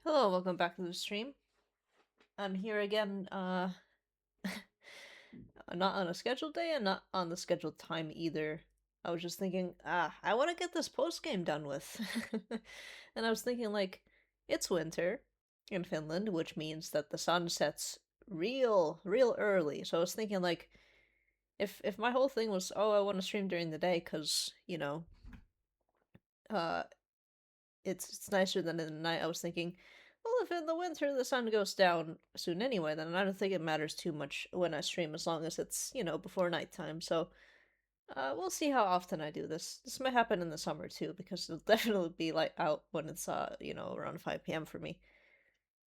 Hello, welcome back to the stream. I'm here again, not on a scheduled day and not on the scheduled time either. I was just thinking, I want to get this post game done with. And I was thinking, like, it's winter in Finland, which means that the sun sets real early. So I was thinking, like, if my whole thing was, oh, I want to stream during the day because, uh, it's nicer than in the night. I was thinking, well, if in the winter the sun goes down soon anyway, then I don't think it matters too much when I stream as long as it's, before nighttime. So, we'll see how often I do this. This might happen in the summer too, because it'll definitely be light out when it's, around 5 p.m. for me.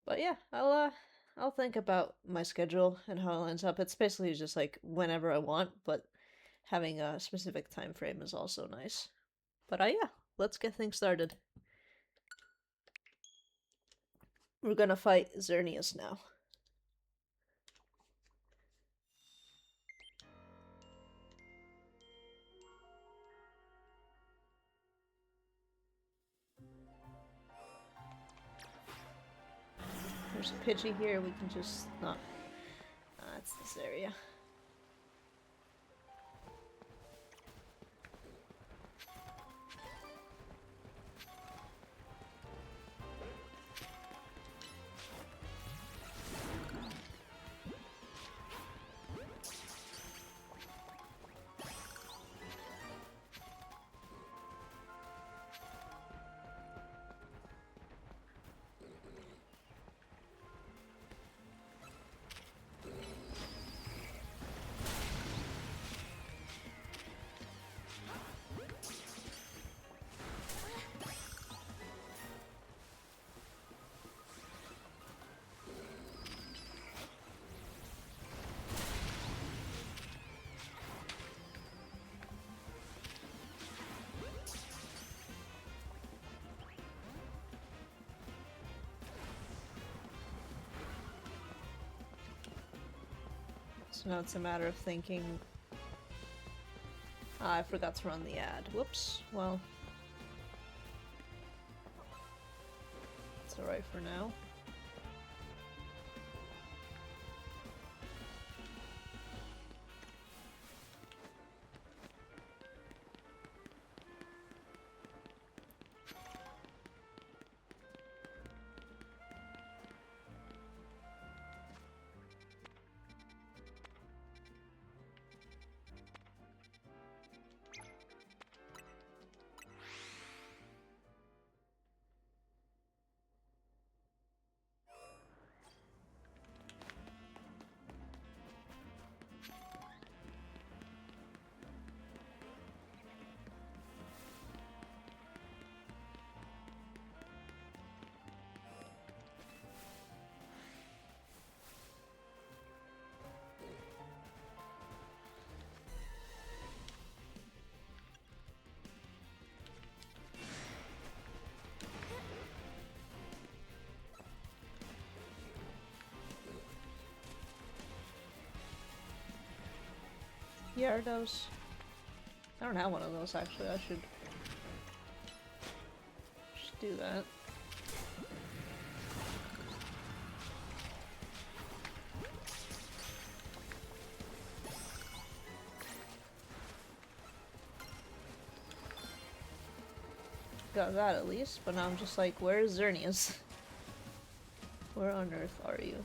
But yeah, I'll think about my schedule and how it lines up. It's basically just like whenever I want, but having a specific time frame is also nice. But yeah, let's get things started. We're gonna fight Xerneas now. There's a Pidgey here, we can just not... it's this area. So now it's a matter of thinking... I forgot to run the ad. Whoops. Well... it's alright for now. Gyarados. I don't have one of those actually, I should do that. Got that at least, but now I'm just like, where's Xerneas? Where on earth are you?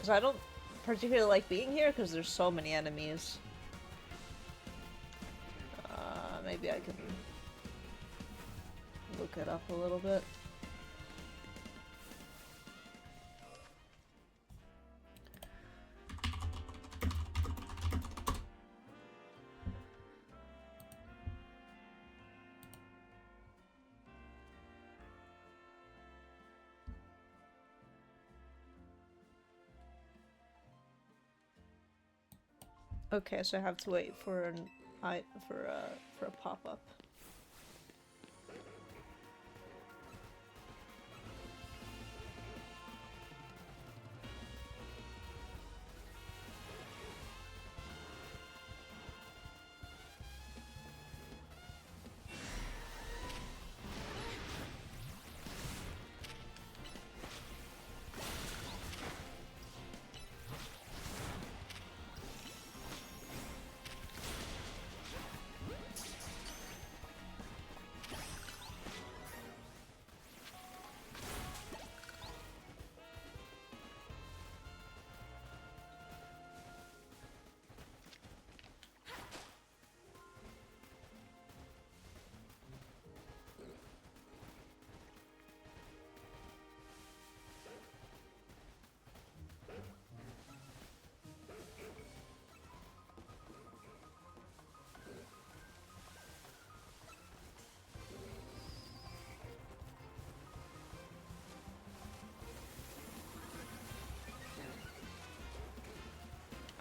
Because I don't particularly like being here because there's so many enemies. Maybe I can look it up a little bit. Okay, so I have to wait for for a pop-up.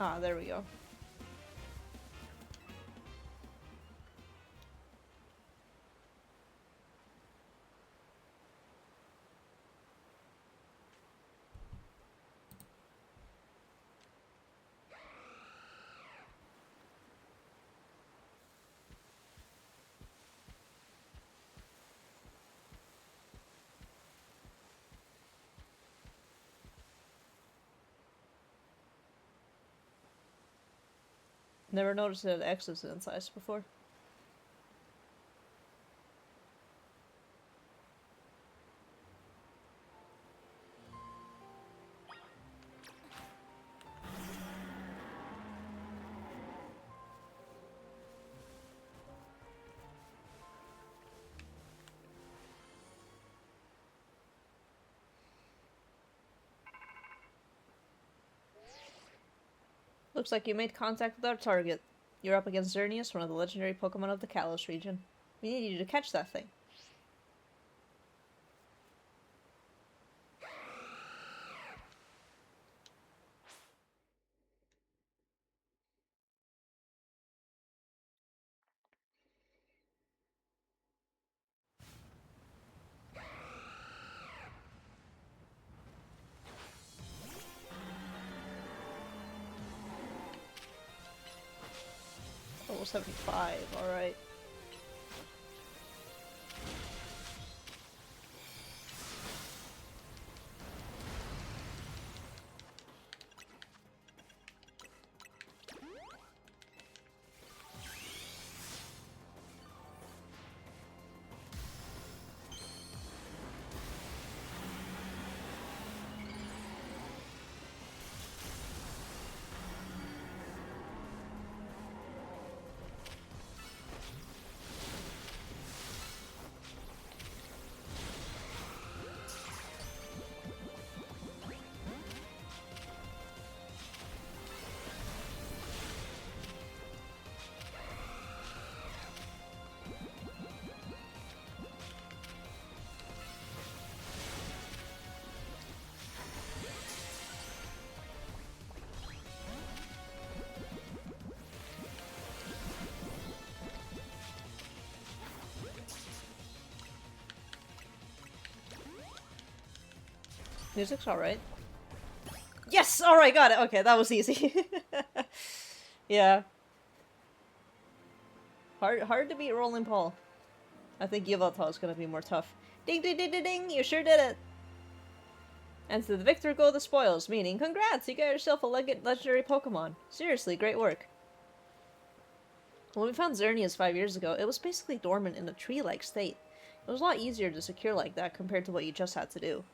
Ah, there we go. Never noticed it had X's inside before. Looks like you made contact with our target. You're up against Xerneas, one of the legendary Pokemon of the Kalos region. We need you to catch that thing. Level 75, alright. Music's alright. Yes! Alright, got it! Okay, that was easy. Yeah. Hard to beat Rolling Paul. I think Yveltal is gonna be more tough. Ding ding ding ding ding! You sure did it! And to the victor go the spoils, meaning congrats! You got yourself a legendary Pokemon. Seriously, great work. When we found Xerneas 5 years ago, it was basically dormant in a tree-like state. It was a lot easier to secure like that compared to what you just had to do.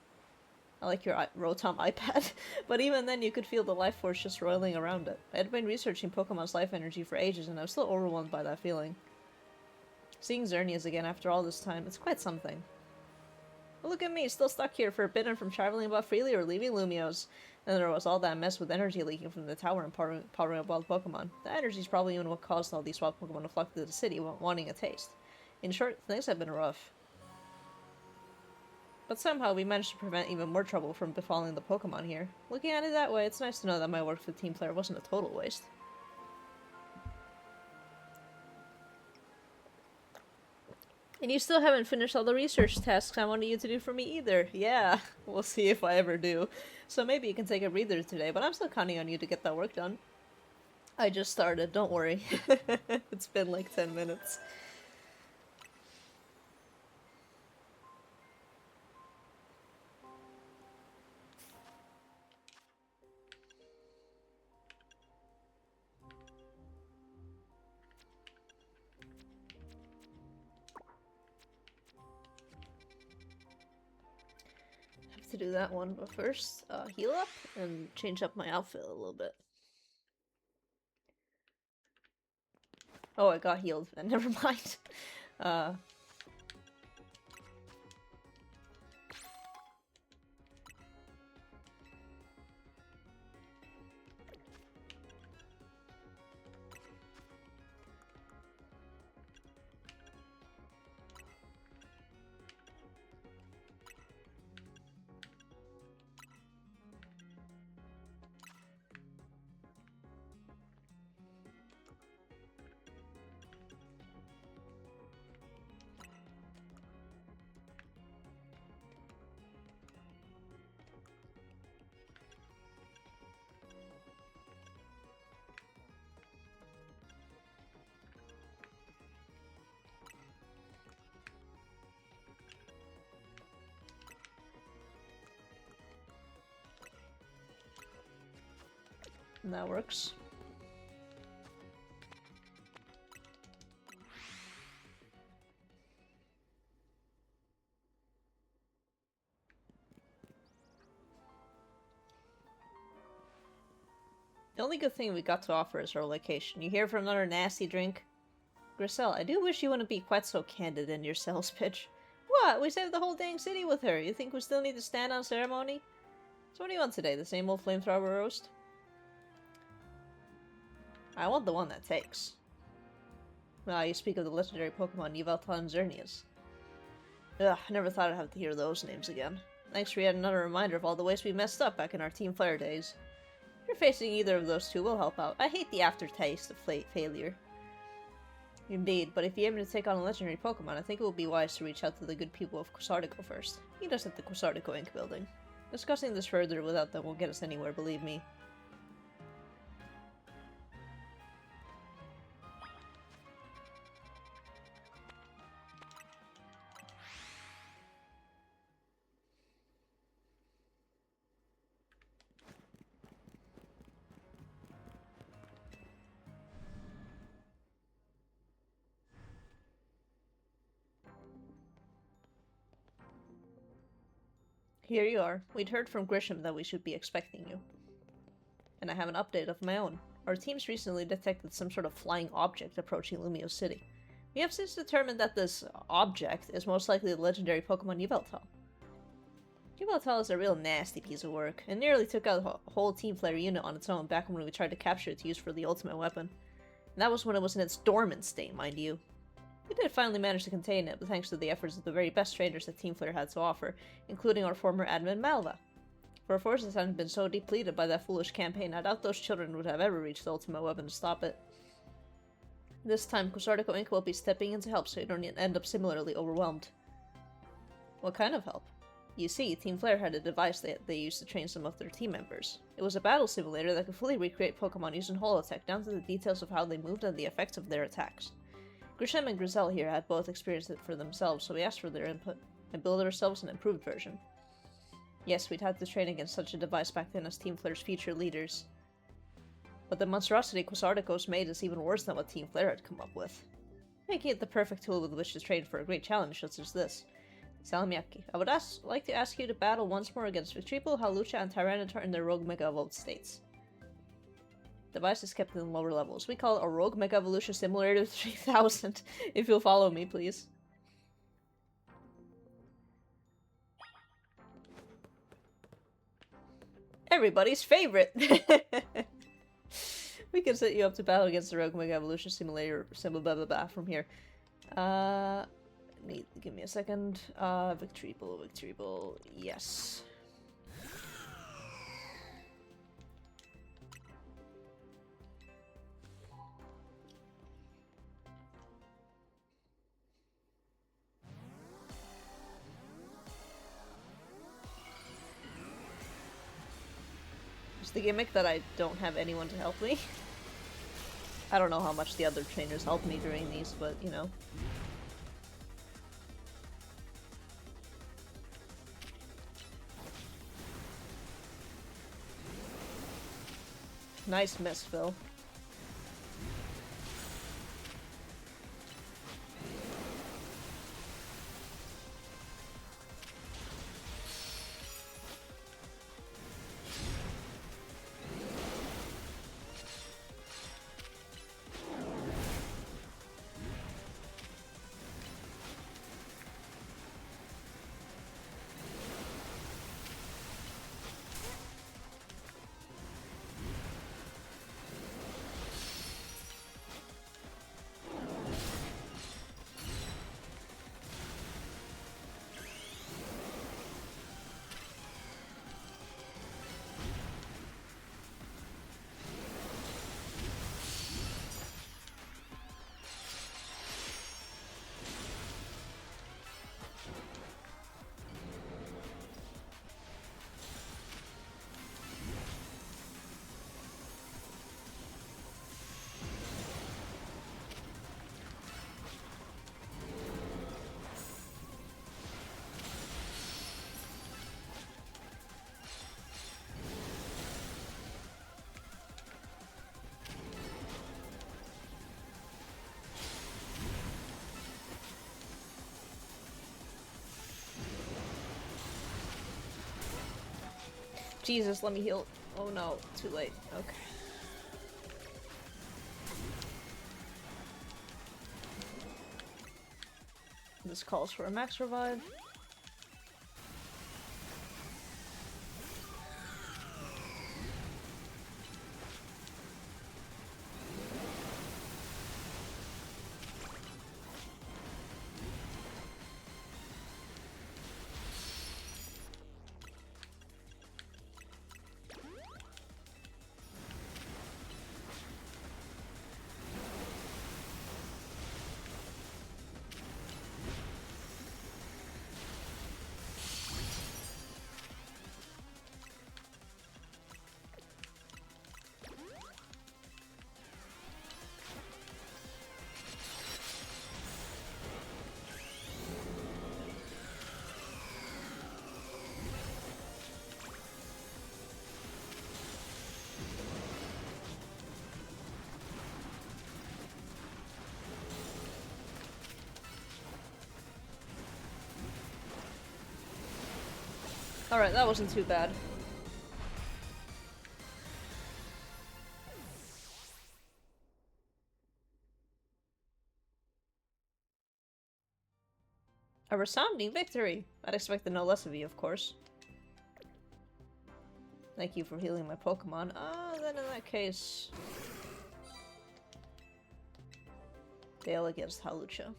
I like your Rotom iPad, but even then you could feel the life force just roiling around it. I had been researching Pokemon's life energy for ages and I was still overwhelmed by that feeling. Seeing Xerneas again after all this time, it's quite something. But look at me, still stuck here, forbidden from traveling about freely or leaving Lumiose. And there was all that mess with energy leaking from the tower and powering up wild Pokemon. The energy's probably even what caused all these wild Pokemon to flock to the city wanting a taste. In short, things have been rough. But somehow we managed to prevent even more trouble from befalling the Pokemon here. Looking at it that way, it's nice to know that my work with Team Player wasn't a total waste. And you still haven't finished all the research tasks I wanted you to do for me either. Yeah, we'll see if I ever do. So maybe you can take a breather today, but I'm still counting on you to get that work done. I just started, don't worry. It's been like 10 minutes. Have to do that one, but first, heal up and change up my outfit a little bit. Oh, I got healed, and never mind. Uh, that works. The only good thing we got to offer is our location. You here for another nasty drink? Griselle, I do wish you wouldn't be quite so candid in your sales pitch. What? We saved the whole dang city with her. You think we still need to stand on ceremony? So what do you want today? The same old flamethrower roast? I want the one that takes. Ah, you speak of the legendary Pokemon Yveltal and Xerneas. Ugh, I never thought I'd have to hear those names again. Thanks for yet another reminder of all the ways we messed up back in our Team Flare days. If you're facing either of those two, we'll help out. I hate the aftertaste of failure. Indeed, but if you aim to take on a legendary Pokemon, I think it would be wise to reach out to the good people of Quasartico first. Meet us at the Quasartico Inc. building. Discussing this further without them won't get us anywhere, believe me. Here you are. We'd heard from Grisham that we should be expecting you. And I have an update of my own. Our teams recently detected some sort of flying object approaching Lumio City. We have since determined that this object is most likely the legendary Pokemon Yveltal. Yveltal is a real nasty piece of work, and nearly took out a whole Team Flare unit on its own back when we tried to capture it to use for the ultimate weapon. And that was when it was in its dormant state, mind you. We did finally manage to contain it, but thanks to the efforts of the very best trainers that Team Flare had to offer, including our former admin Malva. If our forces hadn't been so depleted by that foolish campaign, I doubt those children would have ever reached the ultimate weapon to stop it. This time, Quasartico Inc. will be stepping in to help so you don't end up similarly overwhelmed. What kind of help? You see, Team Flare had a device that they used to train some of their team members. It was a battle simulator that could fully recreate Pokemon using Holotech down to the details of how they moved and the effects of their attacks. Grisham and Griselle here had both experienced it for themselves, so we asked for their input, and built ourselves an improved version. Yes, we'd had to train against such a device back then as Team Flare's future leaders. But the monstrosity Quasartico's made is even worse than what Team Flare had come up with, making it the perfect tool with which to train for a great challenge such as this. Salmiakki, I would like to ask you to battle once more against Victreebel, Hawlucha, and Tyranitar in their Rogue Mega Evolved states. Device is kept in lower levels. We call it a Rogue Mega Evolution Simulator 3000, if you'll follow me, please. Everybody's favorite! We can set you up to battle against the Rogue Mega Evolution Simulator symbol blah blah blah from here. Give me a second. Victreebel, yes. Just the gimmick that I don't have anyone to help me. I don't know how much the other trainers helped me during these, but, you know. Nice miss, Phil. Jesus, let me heal. Oh no, too late. Okay. This calls for a max revive. Alright, that wasn't too bad. A resounding victory! I'd expected no less of you, of course. Thank you for healing my Pokemon. Then in that case... Bail against Halucha.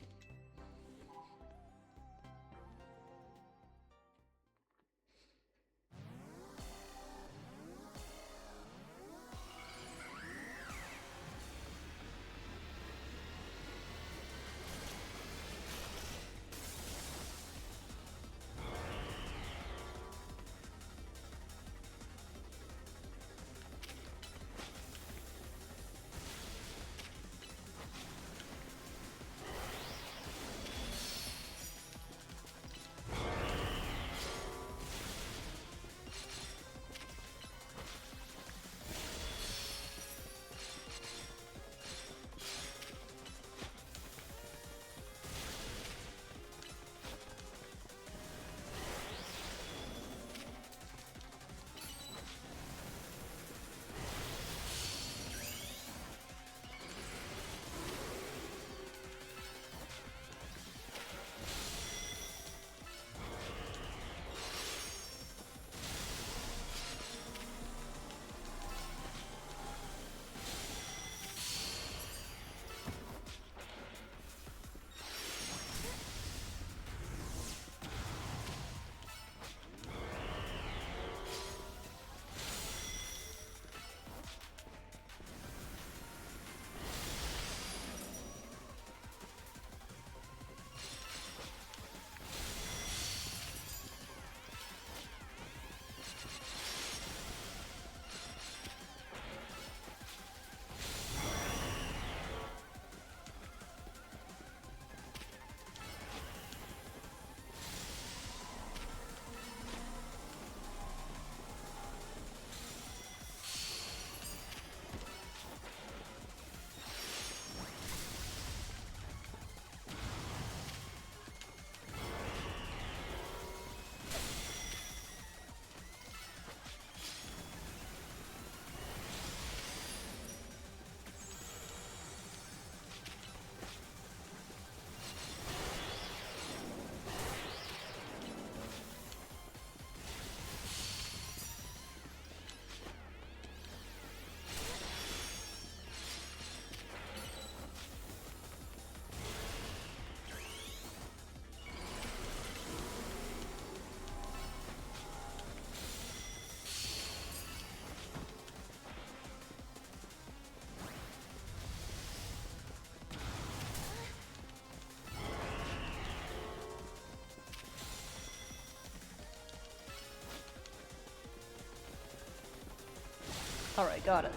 Alright, got it.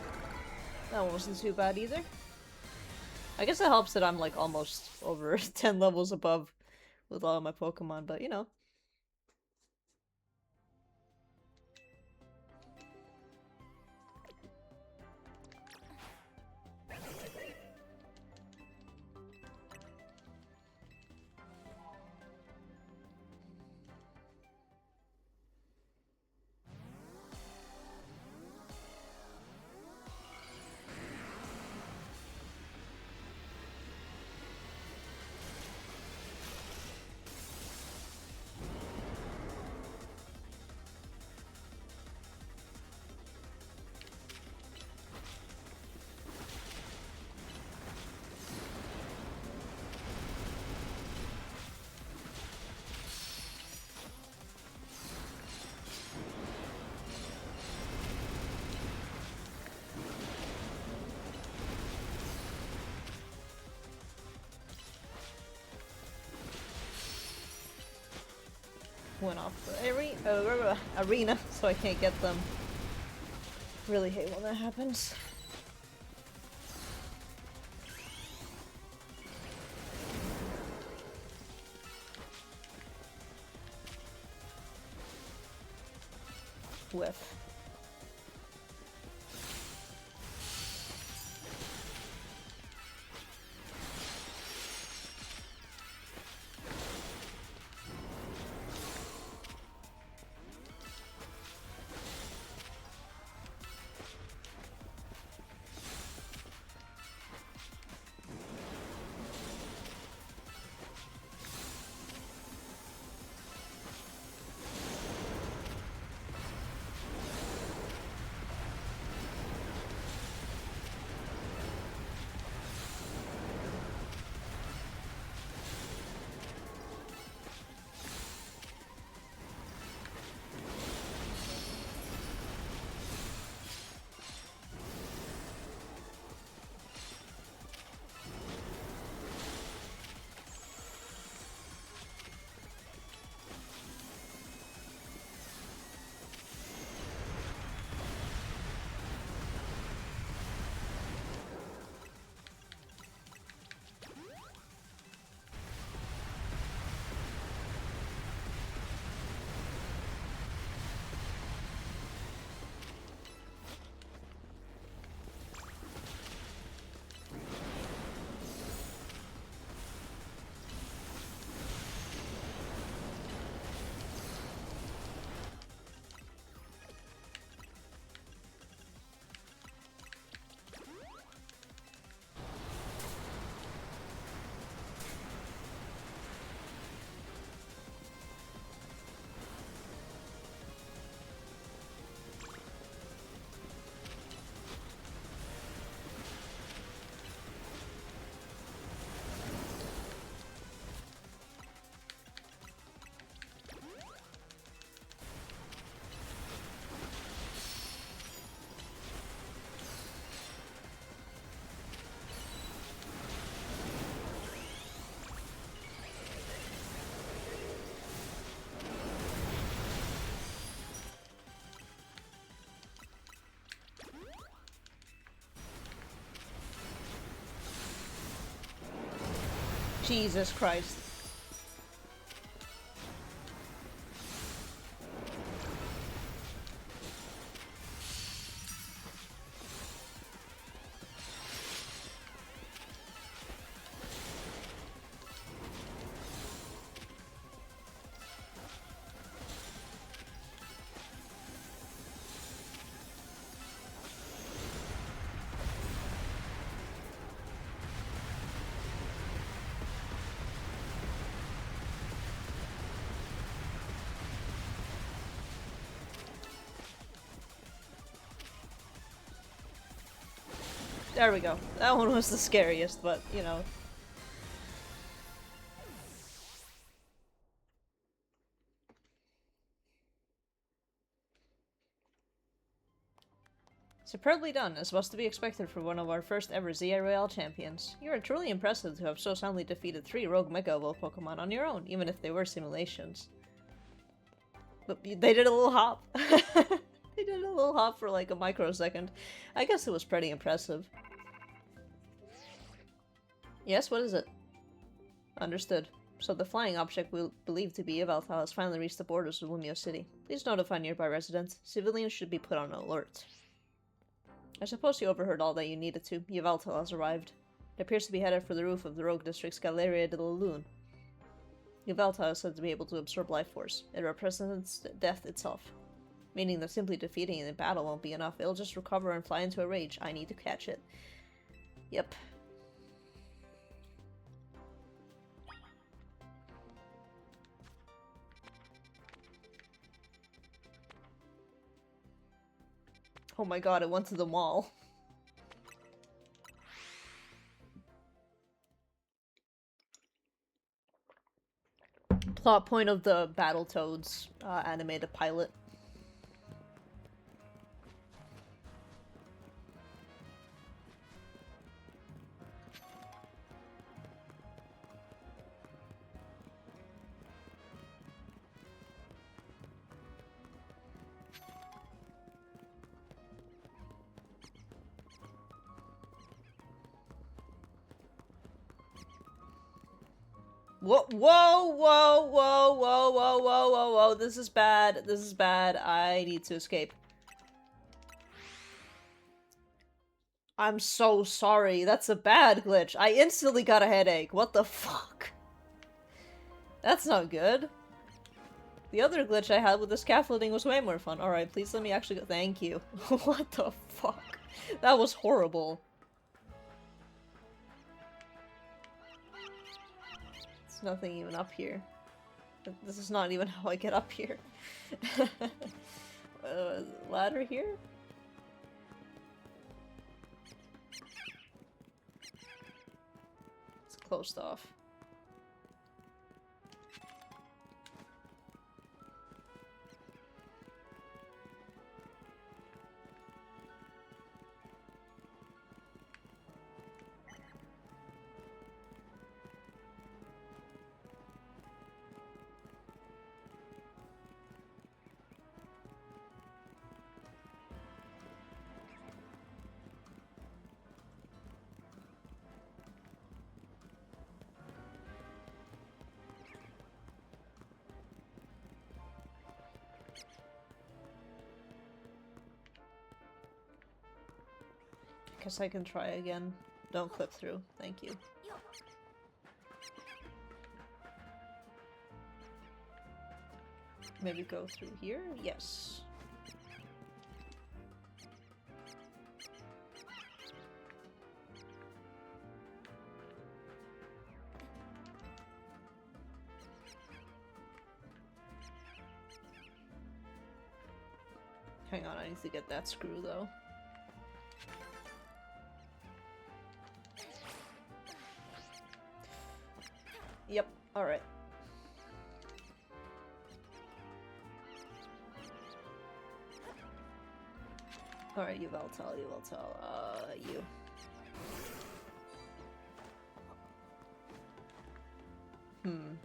That one wasn't too bad either. I guess it helps that I'm like almost over 10 levels above with all of my Pokemon, but you know. Went off the arena, so I can't get them. Really hate when that happens. Whiff. Jesus Christ. There we go. That one was the scariest, but, you know. Superbly done, as was to be expected for one of our first ever ZA Royale champions. You are truly impressive to have so soundly defeated 3 rogue Mega Evolved Pokemon on your own, even if they were simulations. But they did a little hop. He did a little hop for like a microsecond. I guess it was pretty impressive. Yes, what is it? Understood. So the flying object we believe to be Yveltal has finally reached the borders of Lumio City. Please notify nearby residents. Civilians should be put on alert. I suppose you overheard all that you needed to. Yveltal has arrived. It appears to be headed for the roof of the Rogue District's Galeria de la Lune. Yveltal is said to be able to absorb life force. It represents death itself. Meaning that simply defeating it in battle won't be enough. It'll just recover and fly into a rage. I need to catch it. Yep. Oh my god, it went to the mall. Plot point of the Battletoads animated pilot. Whoa, whoa, whoa, whoa, whoa, whoa, whoa, whoa, whoa, this is bad, this is bad, I need to escape. I'm so sorry, that's a bad glitch. I instantly got a headache, what the fuck? That's not good. The other glitch I had with the scaffolding was way more fun. Alright, please let me actually go- thank you. What the fuck? That was horrible. Nothing even up here. This is not even how I get up here. Ladder here? It's closed off. Guess I can try again. Don't clip through. Thank you. Maybe go through here? Yes. Hang on, I need to get that screw though. Yep, alright. Alright, Yveltal, you. Hmm.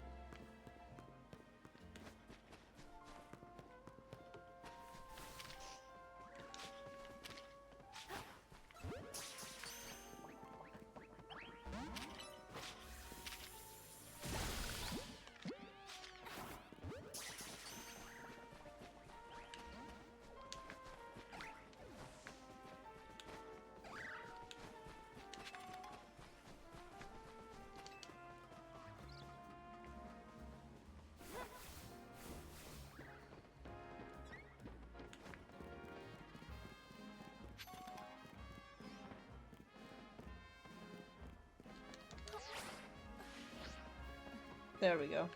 There we go.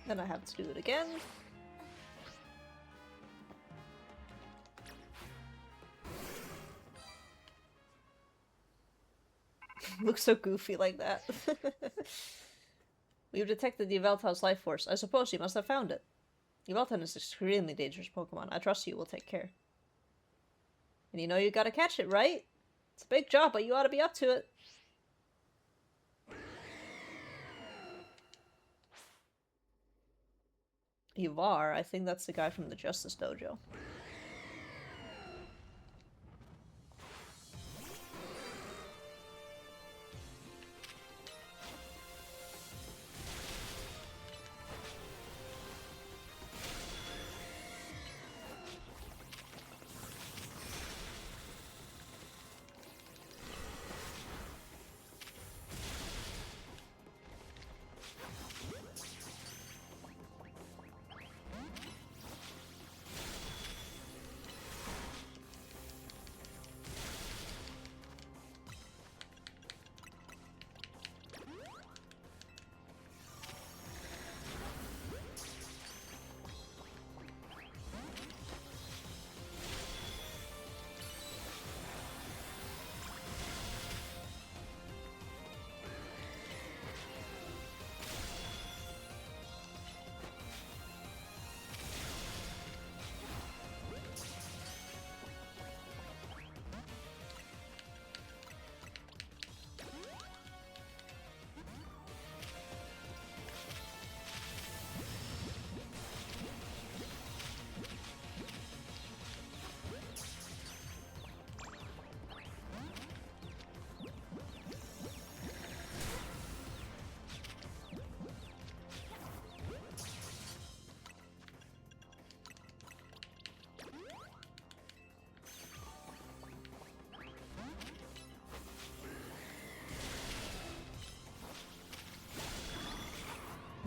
Then I have to do it again. Looks so goofy like that. We've detected the Yveltal's life force. I suppose you must have found it. Yveltal is an extremely dangerous Pokemon. I trust you will take care. And you know you gotta catch it, right? It's a big job, but you ought to be up to it. You are? I think that's the guy from the Justice Dojo.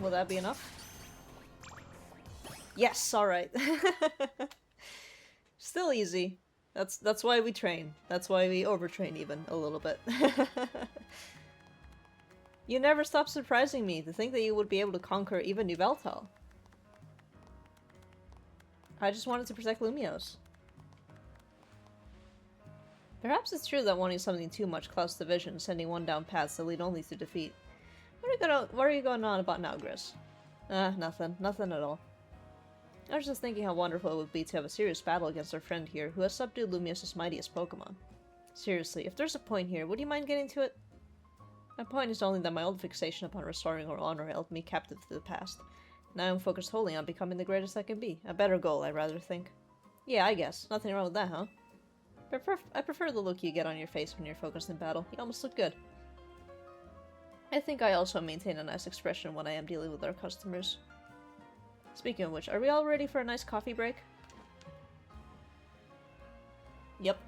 Will that be enough? Yes, alright. Still easy. That's why we train. That's why we overtrain even a little bit. You never stop surprising me to think that you would be able to conquer even Yveltal. I just wanted to protect Lumiose. Perhaps it's true that wanting something too much clouds the vision, sending one down paths that lead only to defeat. What are you going on about now, Gris? Nothing. Nothing at all. I was just thinking how wonderful it would be to have a serious battle against our friend here, who has subdued Lumiuse's mightiest Pokemon. Seriously, if there's a point here, would you mind getting to it? My point is only that my old fixation upon restoring our honor held me captive to the past. Now I'm focused wholly on becoming the greatest I can be. A better goal, I rather think. Yeah, I guess. Nothing wrong with that, huh? I prefer the look you get on your face when you're focused in battle. You almost look good. I think I also maintain a nice expression when I am dealing with our customers. Speaking of which, are we all ready for a nice coffee break? Yep.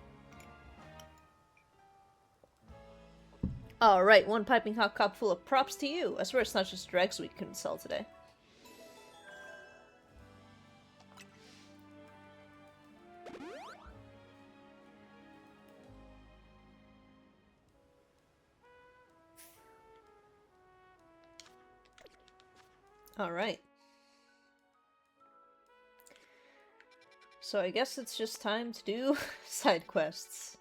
Alright, one piping hot cup full of props to you. I swear it's not just dregs we couldn't sell today. Alright. So I guess it's just time to do side quests.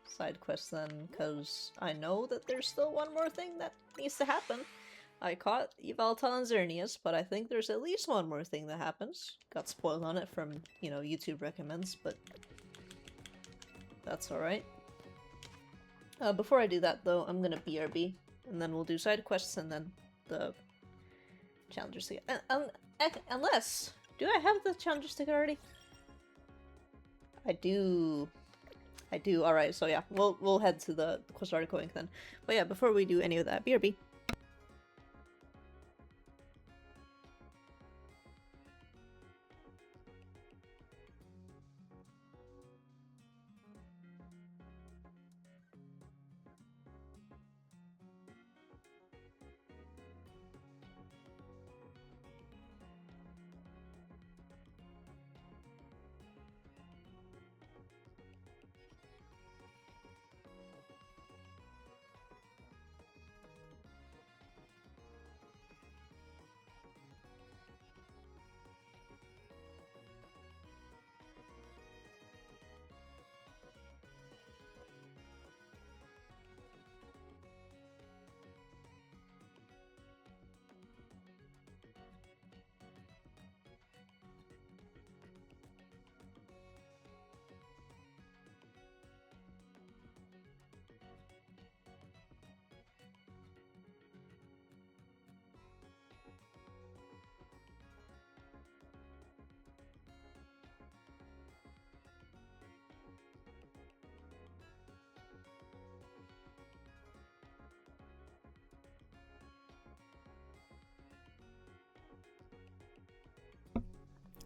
Side quests then, because I know that there's still one more thing that needs to happen. I caught Yveltal and Xerneas, but I think there's at least one more thing that happens. Got spoiled on it from, you know, YouTube recommends, but that's alright. Before I do that, though, I'm gonna BRB, and then we'll do side quests and then the challengers ticket. Unless... Do I have the challenger's ticket already? I do. Alright, so yeah, we'll head to the quest article link then. But yeah, before we do any of that, BRB.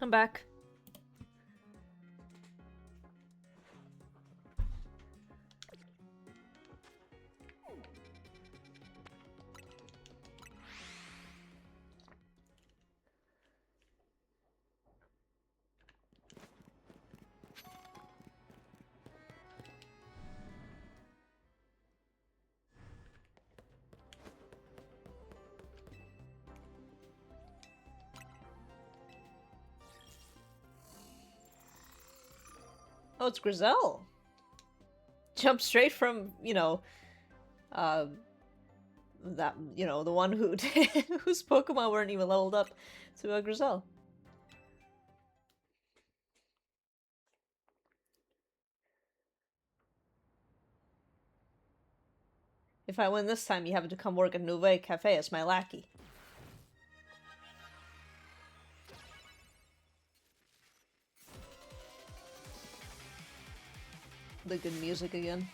I'm back. Oh, it's Grizel. Jump straight from, uh, that, the one who whose Pokemon weren't even leveled up to a Grizel. If I win this time, you have to come work at Nouvelle Cafe as my lackey. The good music again.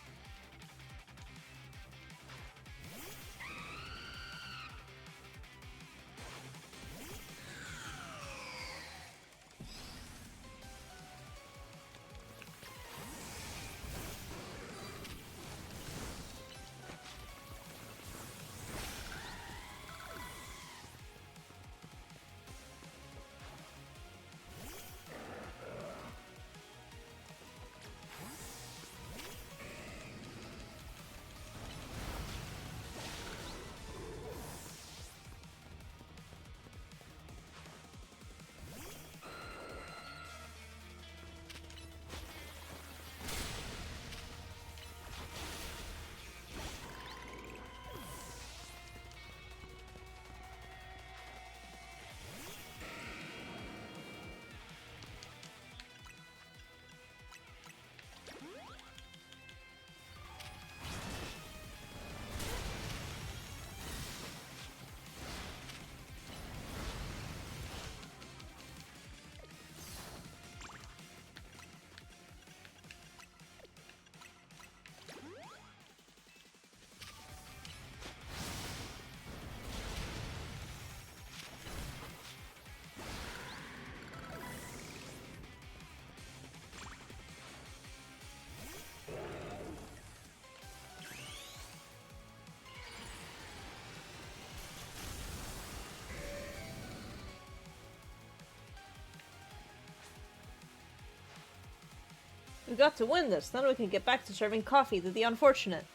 We've got to win this, then we can get back to serving coffee to the unfortunate.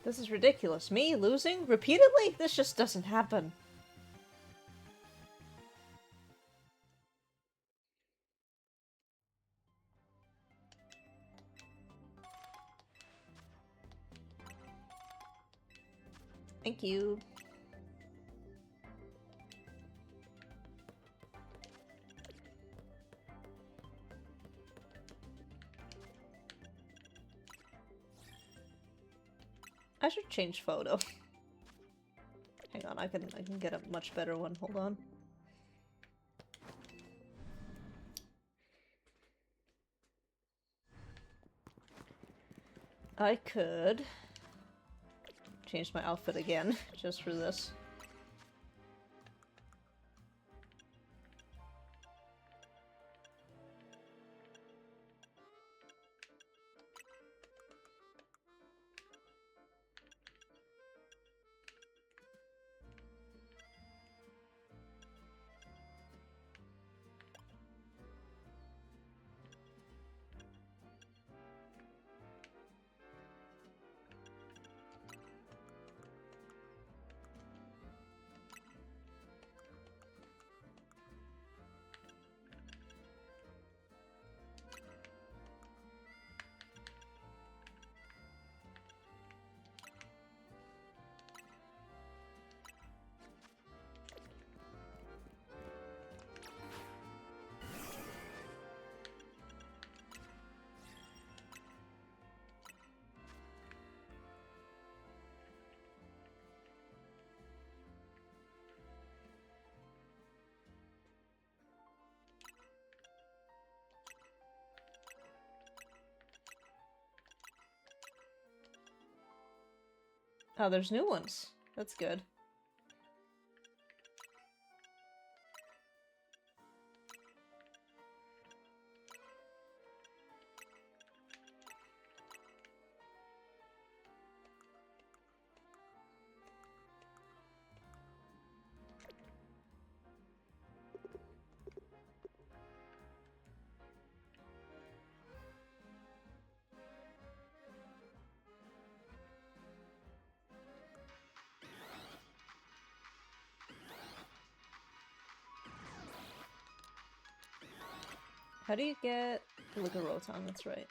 This is ridiculous. Me losing? Repeatedly? This just doesn't happen. Thank you. I should change photo. Hang on, I can get a much better one. Hold on. I could change my outfit again, just for this. Oh, there's new ones. That's good. How do you get Ligaroton? That's right.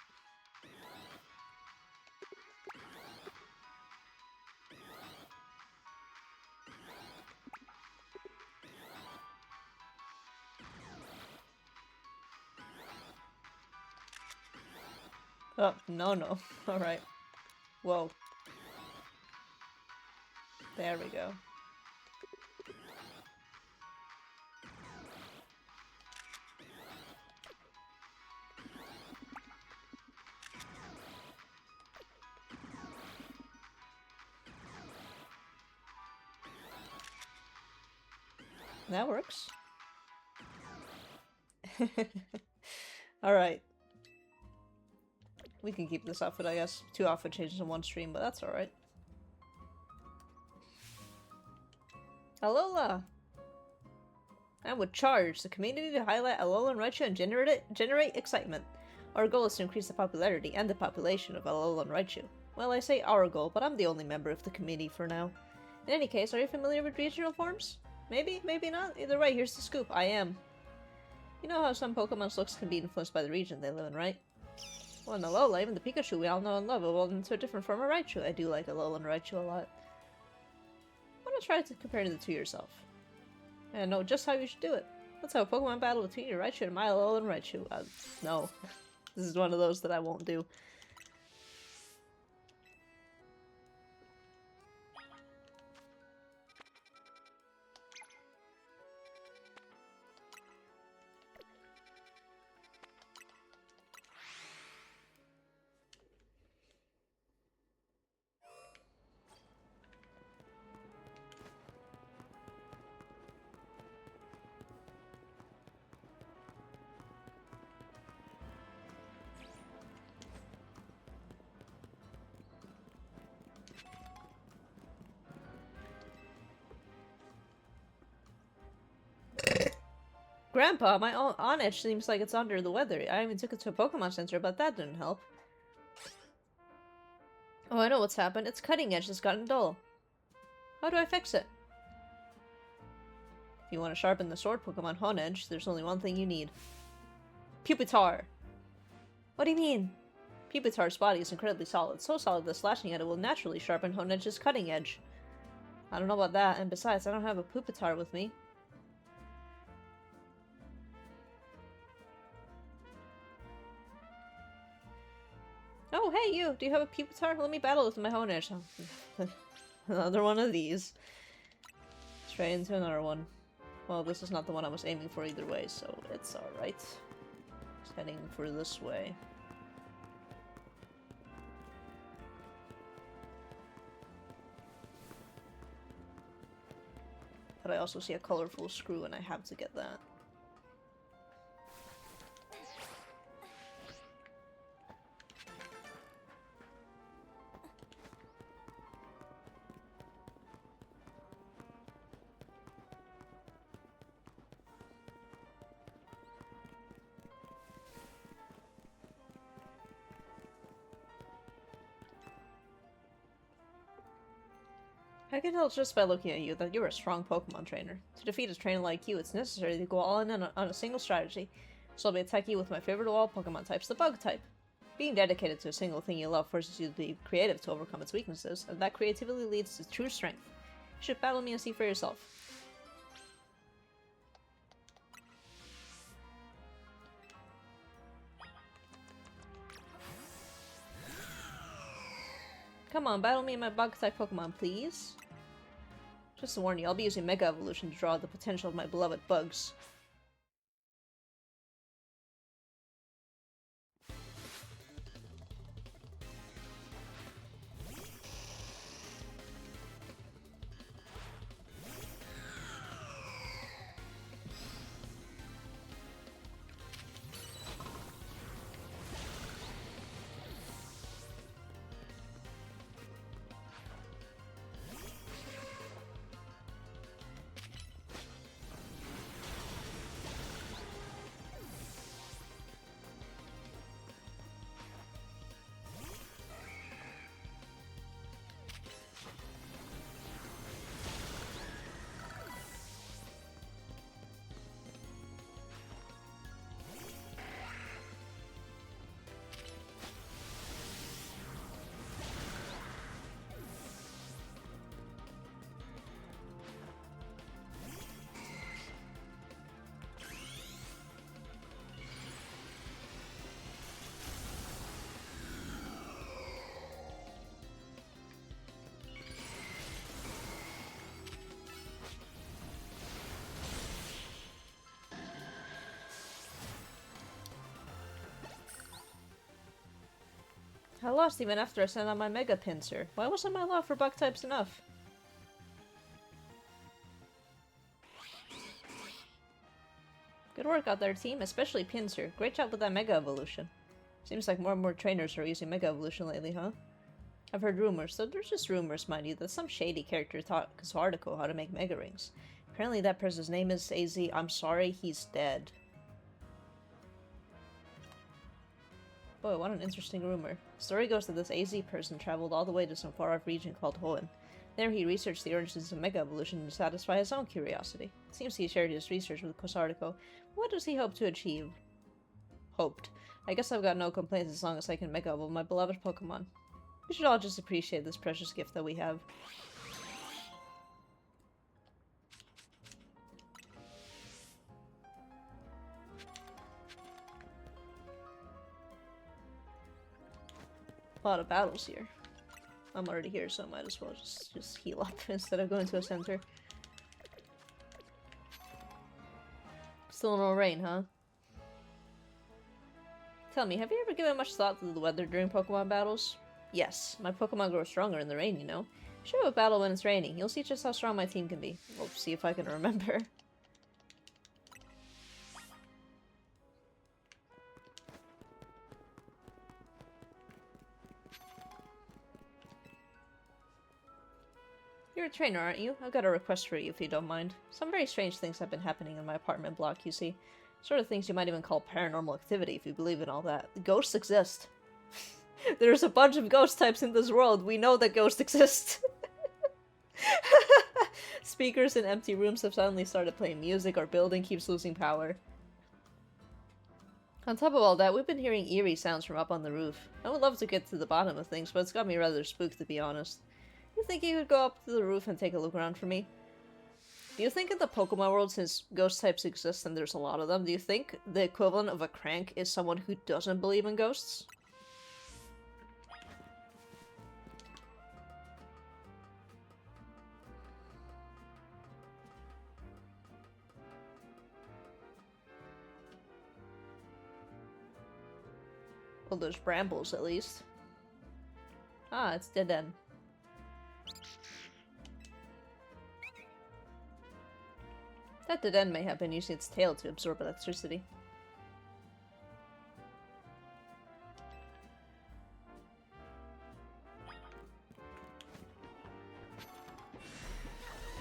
Oh, no. Alright. Whoa. There we go. That works. Alright. We can keep this outfit, I guess. 2 outfit changes in 1 stream, but that's alright. Alola! And with Charge, the community to highlight Alolan Raichu and generate excitement. Our goal is to increase the popularity and the population of Alolan Raichu. Well, I say our goal, but I'm the only member of the committee for now. In any case, are you familiar with regional forms? Maybe, maybe not. Either way, here's the scoop. I am. You know how some Pokemon's looks can be influenced by the region they live in, right? Well, in Alola, even the Pikachu we all know and love evolved into a different form of Raichu. I do like Alolan Raichu a lot. Why not try to compare the two yourself? And know just how you should do it. Let's have a Pokemon battle between your Raichu and my Alolan Raichu. No. This is one of those that I won't do. Grandpa, my Onitch seems like it's under the weather. I even took it to a Pokemon Center, but that didn't help. Oh, I know what's happened. Its cutting edge has gotten dull. How do I fix it? If you want to sharpen the sword Pokemon Honedge, there's only one thing you need. Pupitar! What do you mean? Pupitar's body is incredibly solid, so solid that slashing at it will naturally sharpen Honedge's cutting edge. I don't know about that, and besides, I don't have a Pupitar with me. Oh, hey, you! Do you have a Pupitar? Let me battle with my Honedge. Another one of these. Straight into another one. Well, this is not the one I was aiming for either way, so it's alright. Just heading for this way. But I also see a colorful screw and I have to get that. I can tell just by looking at you that you're a strong Pokemon trainer. To defeat a trainer like you, it's necessary to go all in on a single strategy. So I'll be attacking you with my favorite of all Pokemon types, the Bug type. Being dedicated to a single thing you love forces you to be creative to overcome its weaknesses, and that creativity leads to true strength. You should battle me and see for yourself. Come on, battle me and my Bug-type Pokemon, please. Just to warn you, I'll be using Mega Evolution to draw the potential of my beloved bugs. I lost even after I sent out my Mega Pincer. Why wasn't my love for bug types enough? Good work out there, team, especially Pincer. Great job with that Mega Evolution. Seems like more and more trainers are using Mega Evolution lately, huh? I've heard rumors, though they're just rumors, mind you, that some shady character taught Kazuartico how to make Mega Rings. Apparently that person's name is AZ. I'm sorry, he's dead. Boy, what an interesting rumor. The story goes that this AZ person traveled all the way to some far-off region called Hoenn. There he researched the origins of Mega Evolution to satisfy his own curiosity. It seems he shared his research with Kazuartico. What does he hope to achieve? Hoped. I guess I've got no complaints as long as I can Mega Evolve my beloved Pokemon. We should all just appreciate this precious gift that we have. A lot of battles here. I'm already here, so I might as well just heal up instead of going to a center. Still no rain, huh? Tell me, have you ever given much thought to the weather during Pokemon battles? Yes, my Pokemon grow stronger in the rain, you know. Show a battle when it's raining. You'll see just how strong my team can be. We'll see if I can remember. You're a trainer, aren't you? I've got a request for you, if you don't mind. Some very strange things have been happening in my apartment block, you see. Sort of things you might even call paranormal activity, if you believe in all that. Ghosts exist. There's a bunch of ghost types in this world. We know that ghosts exist. Speakers in empty rooms have suddenly started playing music. Our building keeps losing power. On top of all that, we've been hearing eerie sounds from up on the roof. I would love to get to the bottom of things, but it's got me rather spooked, to be honest. You think you could go up to the roof and take a look around for me? Do you think in the Pokemon world, since ghost types exist and there's a lot of them, do you think the equivalent of a crank is someone who doesn't believe in ghosts? Well, there's brambles, at least. Ah, it's dead end. That dead end may have been using its tail to absorb electricity.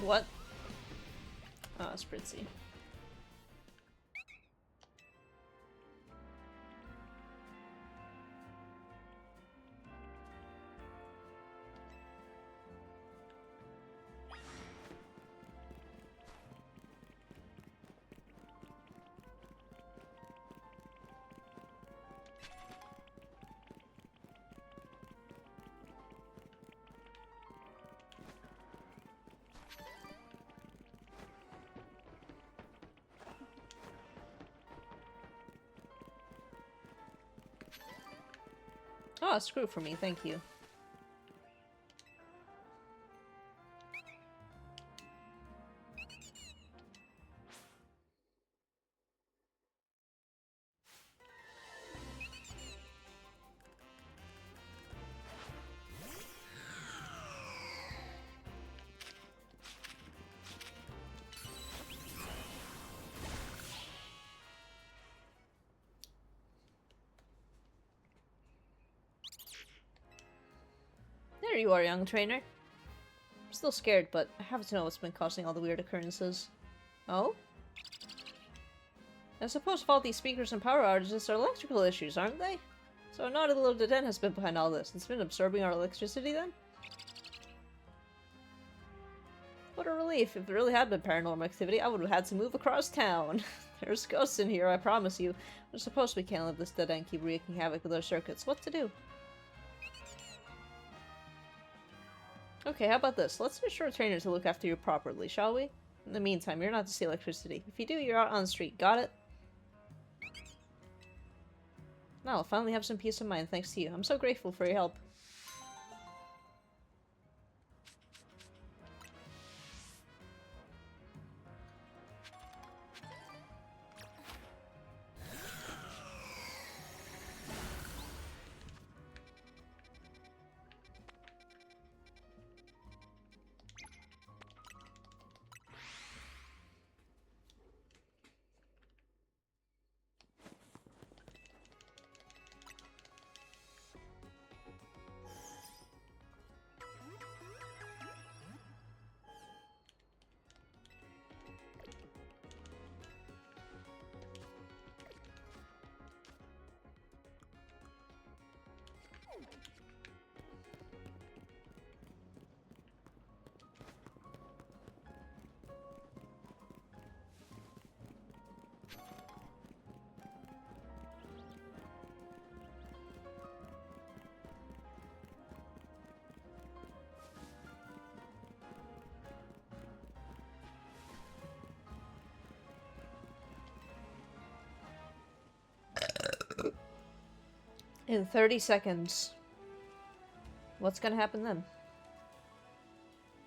What? Ah, Spritzy. Oh, a screw for me, thank you. There you are, young trainer. I'm still scared, but I have to know what's been causing all the weird occurrences. Oh? I suppose faulty speakers and power outages are electrical issues, aren't they? So a naughty little Deden has been behind all this. It's been absorbing our electricity then? What a relief. If it really had been paranormal activity, I would have had to move across town. There's ghosts in here, I promise you. I suppose we can't let this dead end keep wreaking havoc with our circuits. What to do? Okay, how about this? Let's ensure trainers to look after you properly, shall we? In the meantime, you're not to see electricity. If you do, you're out on the street. Got it? Now I'll finally have some peace of mind thanks to you. I'm so grateful for your help. In 30 seconds. What's gonna happen then?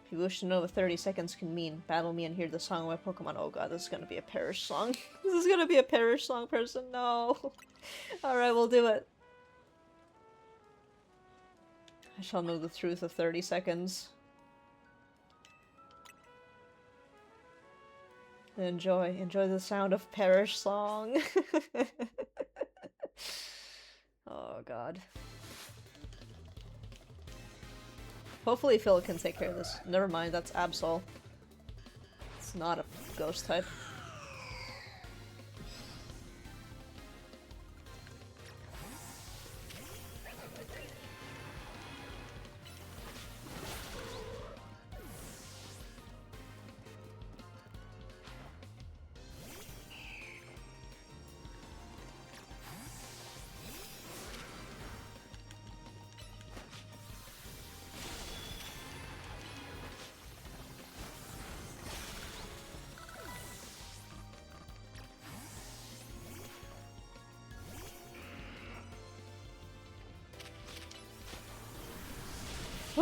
If you wish to know what 30 seconds can mean, battle me and hear the song of my Pokemon. Oh god, this is gonna be a Perish song. This is gonna be a Perish song, person. No. Alright, we'll do it. I shall know the truth of 30 seconds. Enjoy. Enjoy the sound of Perish song. Oh god. Hopefully Phil can take care of this. Never mind, that's Absol. It's not a ghost type.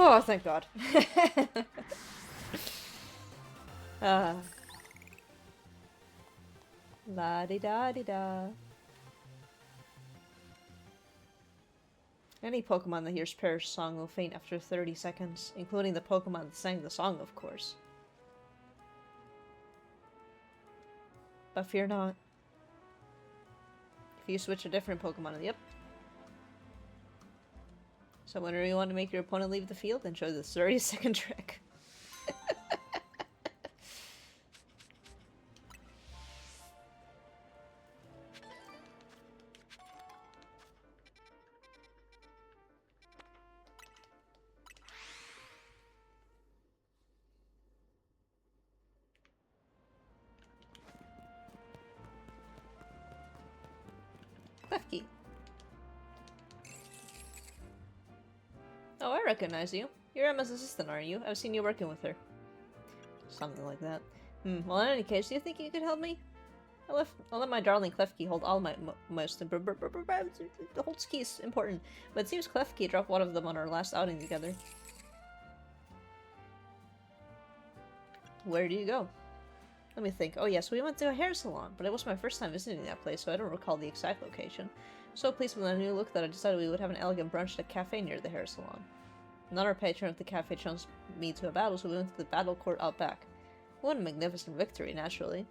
Oh, thank god. La-di-da-di-da. Any Pokemon that hears Perish song will faint after 30 seconds, including the Pokemon that sang the song, of course. But fear not. If you switch a different Pokemon, yep. So whenever you want to make your opponent leave the field, enjoy this 30-second trick. Klefki. Oh, I recognize you. You're Emma's assistant, aren't you? I've seen you working with her. Something like that. Well, in any case, do you think you could help me? I'll let my darling Klefki hold all my most the holds keys important, but it seems Klefki dropped one of them on our last outing together. Where do you go? Let me think. Oh yes, we went to a hair salon, but it was my first time visiting that place, so I don't recall the exact location. So pleased with a new look that I decided we would have an elegant brunch at a cafe near the hair salon. Another patron of the cafe challenged me to a battle, so we went to the battle court out back. What a magnificent victory, naturally.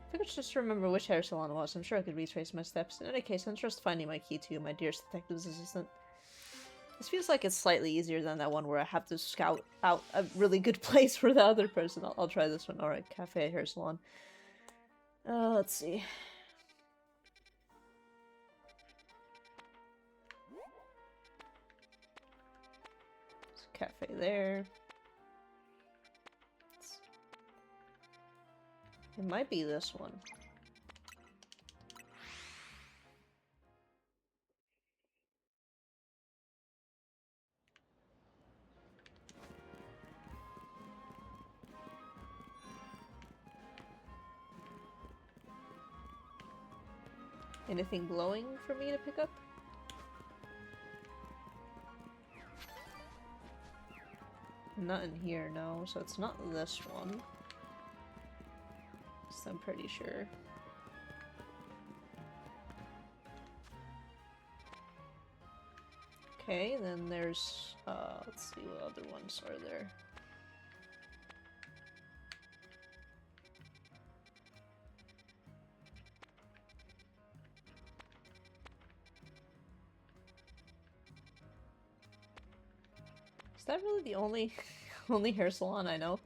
If I could just remember which hair salon it was, I'm sure I could retrace my steps. In any case, I'm just finding my key to you, my dearest detective's assistant. This feels like it's slightly easier than that one where I have to scout out a really good place for the other person. I'll try this one. Alright, cafe, hair salon. Let's see. There's a cafe there. It might be this one. Anything glowing for me to pick up? Not in here, no. So it's not this one. So I'm pretty sure. Okay, then there's, let's see what other ones are there. Is that really the only only hair salon I know?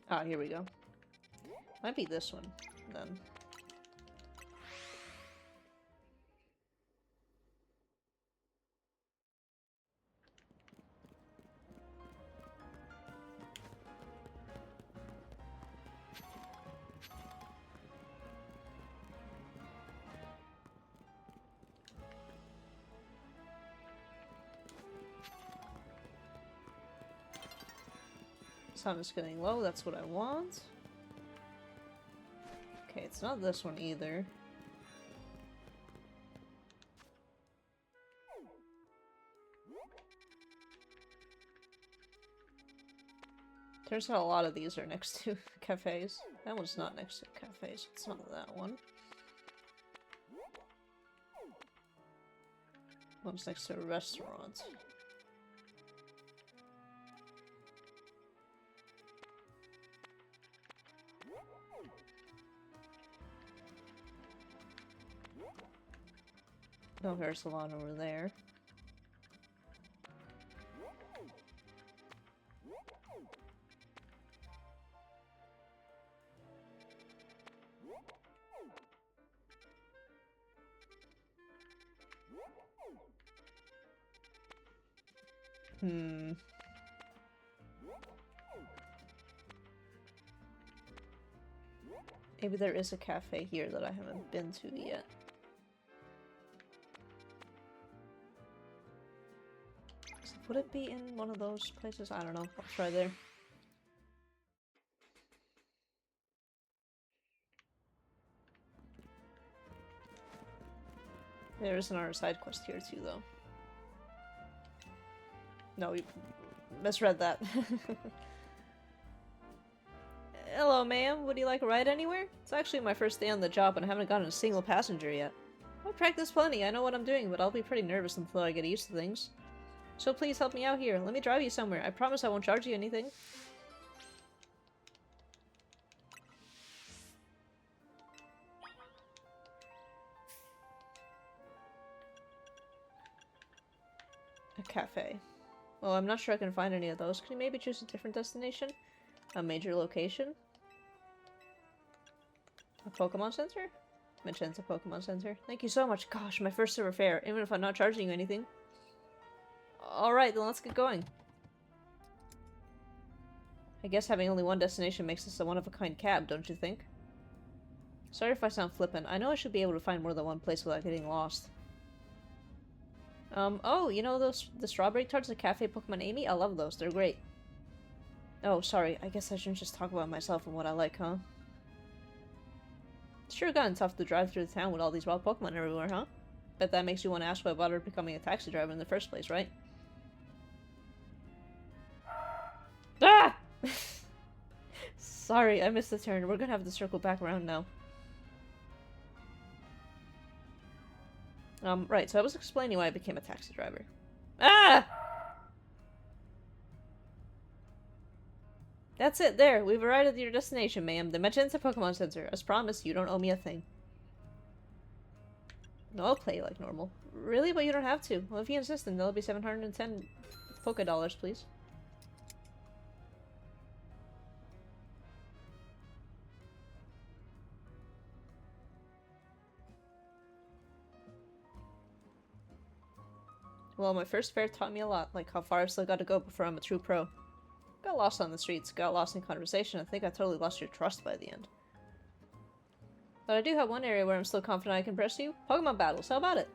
Ah, here we go. Might be this one, then. Sun is getting low, that's what I want. Okay, it's not this one either. Turns out a lot of these are next to cafes. That one's not next to cafes. It's not that one. One's next to a restaurant. No hair salon over there. Maybe there is a cafe here that I haven't been to yet. Would it be in one of those places? I don't know. I'll try there. There is another side quest here too, though. No, we misread that. Hello, ma'am. Would you like a ride anywhere? It's actually my first day on the job and I haven't gotten a single passenger yet. I've practiced plenty. I know what I'm doing, but I'll be pretty nervous until I get used to things. So please help me out here. Let me drive you somewhere. I promise I won't charge you anything. A cafe. Well, I'm not sure I can find any of those. Could you maybe choose a different destination? A major location? A Pokemon Center? Mentions a Pokemon Center. Thank you so much. Gosh, my first ever fare, even if I'm not charging you anything. Alright, then let's get going. I guess having only one destination makes this a one-of-a-kind cab, don't you think? Sorry if I sound flippant. I know I should be able to find more than one place without getting lost. Oh, you know the strawberry tarts at Cafe Pokemon Amy? I love those. They're great. Oh, sorry. I guess I shouldn't just talk about myself and what I like, huh? It's sure gotten tough to drive through the town with all these wild Pokemon everywhere, huh? Bet that makes you want to ask why I bothered becoming a taxi driver in the first place, right? Ah! Sorry, I missed the turn. We're gonna have to circle back around now. Right, so I was explaining why I became a taxi driver. Ah! That's it, there. We've arrived at your destination, ma'am. The Magenta Pokemon Center. As promised, you don't owe me a thing. No, I'll play like normal. Really? But you don't have to. Well, if you insist, then there'll be 710 Poké Dollars, please. Well, my first fare taught me a lot, like how far I've still got to go before I'm a true pro. Got lost on the streets, got lost in conversation, I think I totally lost your trust by the end. But I do have one area where I'm still confident I can impress you. Pokemon battles, how about it?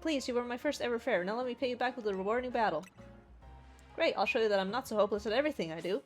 Please, you were my first ever fare, now let me pay you back with a rewarding battle. Great, I'll show you that I'm not so hopeless at everything I do.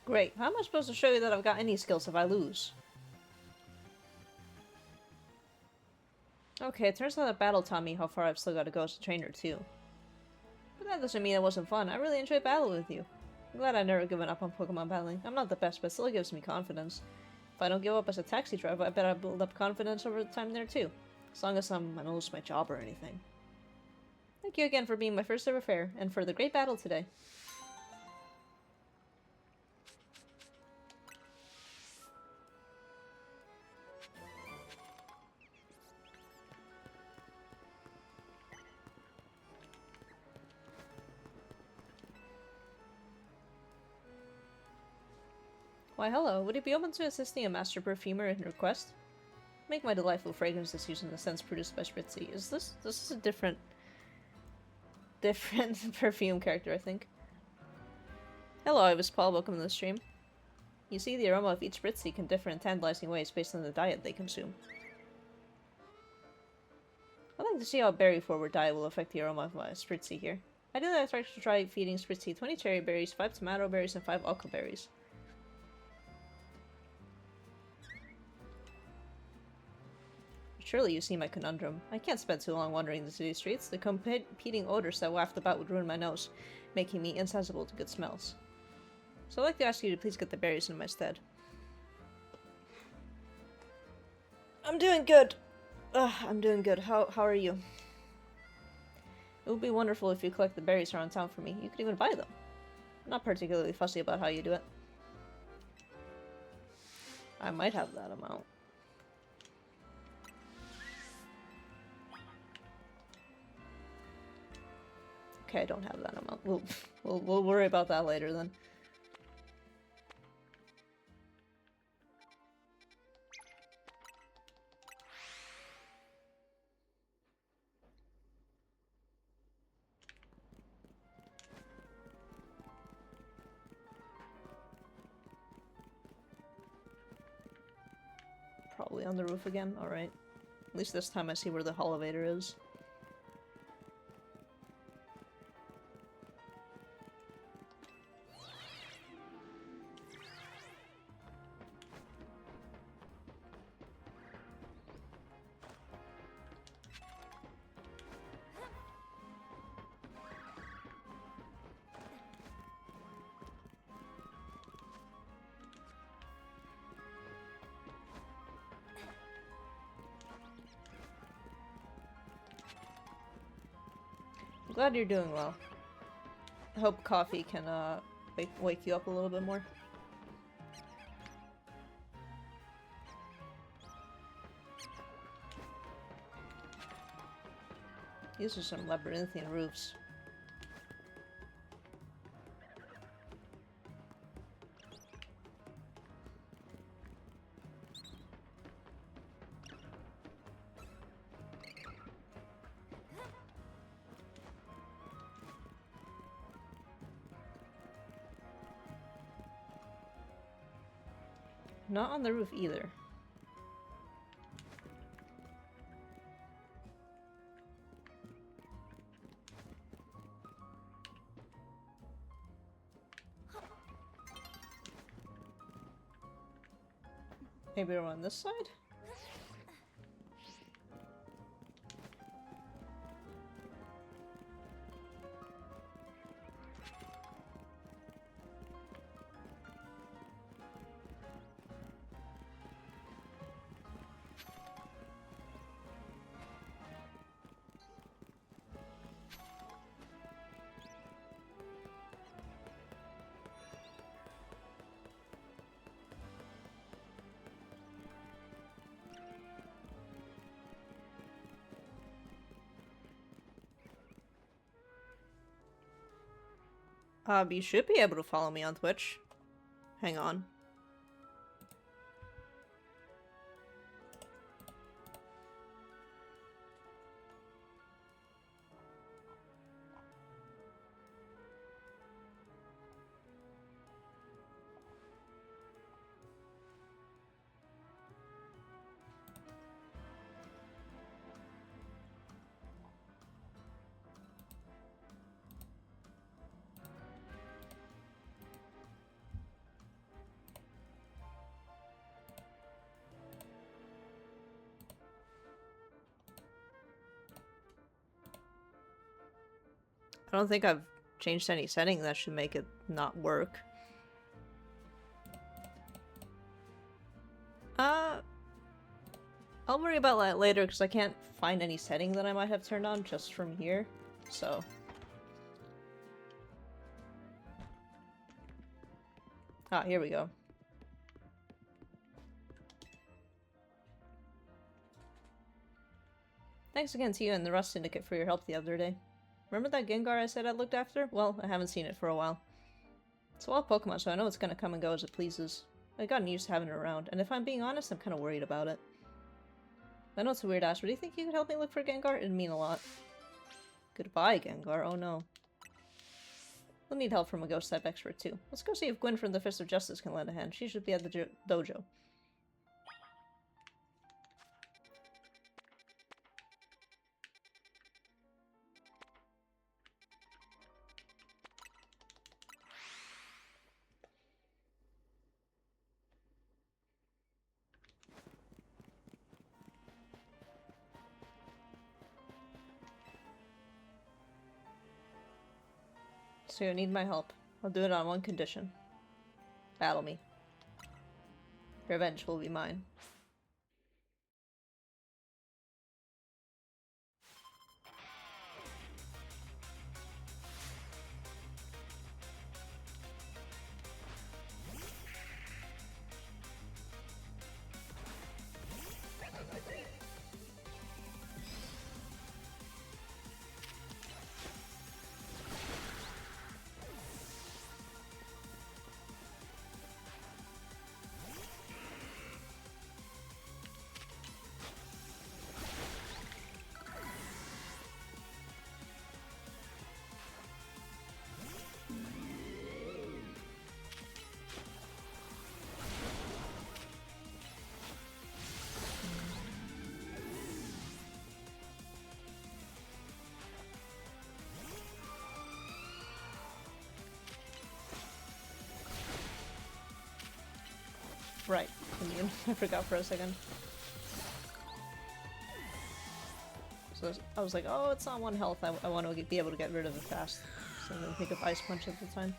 Great. How am I supposed to show you that I've got any skills if I lose? Okay, it turns out that battle taught me how far I've still got to go as a trainer, too. But that doesn't mean it wasn't fun. I really enjoyed battle with you. I'm glad I've never given up on Pokemon battling. I'm not the best, but it still gives me confidence. If I don't give up as a taxi driver, I bet I'll build up confidence over time there too. As long as I don't lose my job or anything. Thank you again for being my first ever fare, and for the great battle today. Why hello, would you be open to assisting a master perfumer in your quest? Make my delightful fragrances using the scents produced by Spritzy. This is a different perfume character, I think. Hello, I was Paul, welcome to the stream. You see, the aroma of each Spritzy can differ in tantalizing ways based on the diet they consume. I'd like to see how a berry-forward diet will affect the aroma of my Spritzy here. Ideally, I'd like to try feeding Spritzy 20 cherry berries, 5 tomato berries, and 5 alka berries. Surely you see my conundrum. I can't spend too long wandering the city streets. The competing odors that waft about would ruin my nose, making me insensible to good smells. So I'd like to ask you to please get the berries in my stead. I'm doing good. I'm doing good. How are you? It would be wonderful if you collect the berries around town for me. You could even buy them. I'm not particularly fussy about how you do it. I might have that amount. Okay, I don't have that amount. We'll worry about that later then. Probably on the roof again. Alright. At least this time I see where the elevator is. Glad you're doing well. I hope coffee can wake you up a little bit more. These are some labyrinthian roofs. Not on the roof either. Maybe we're on this side? You should be able to follow me on Twitch. Hang on. I don't think I've changed any setting that should make it not work. I'll worry about that later because I can't find any setting that I might have turned on just from here, so... Ah, here we go. Thanks again to you and the Rust Syndicate for your help the other day. Remember that Gengar I said I looked after? Well, I haven't seen it for a while. It's a wild Pokemon, so I know it's gonna come and go as it pleases. I've gotten used to having it around, and if I'm being honest, I'm kinda worried about it. I know it's a weird ask, but do you think you could help me look for Gengar? It'd mean a lot. Goodbye, Gengar. Oh no. We'll need help from a ghost-type expert, too. Let's go see if Gwen from the Fist of Justice can lend a hand. She should be at the dojo. So you need my help. I'll do it on one condition. Battle me. Revenge will be mine. Right, immune. I forgot for a second. So I was like, oh, it's on 1 health. I want to be able to get rid of it fast. So I'm gonna pick up Ice Punch at the time.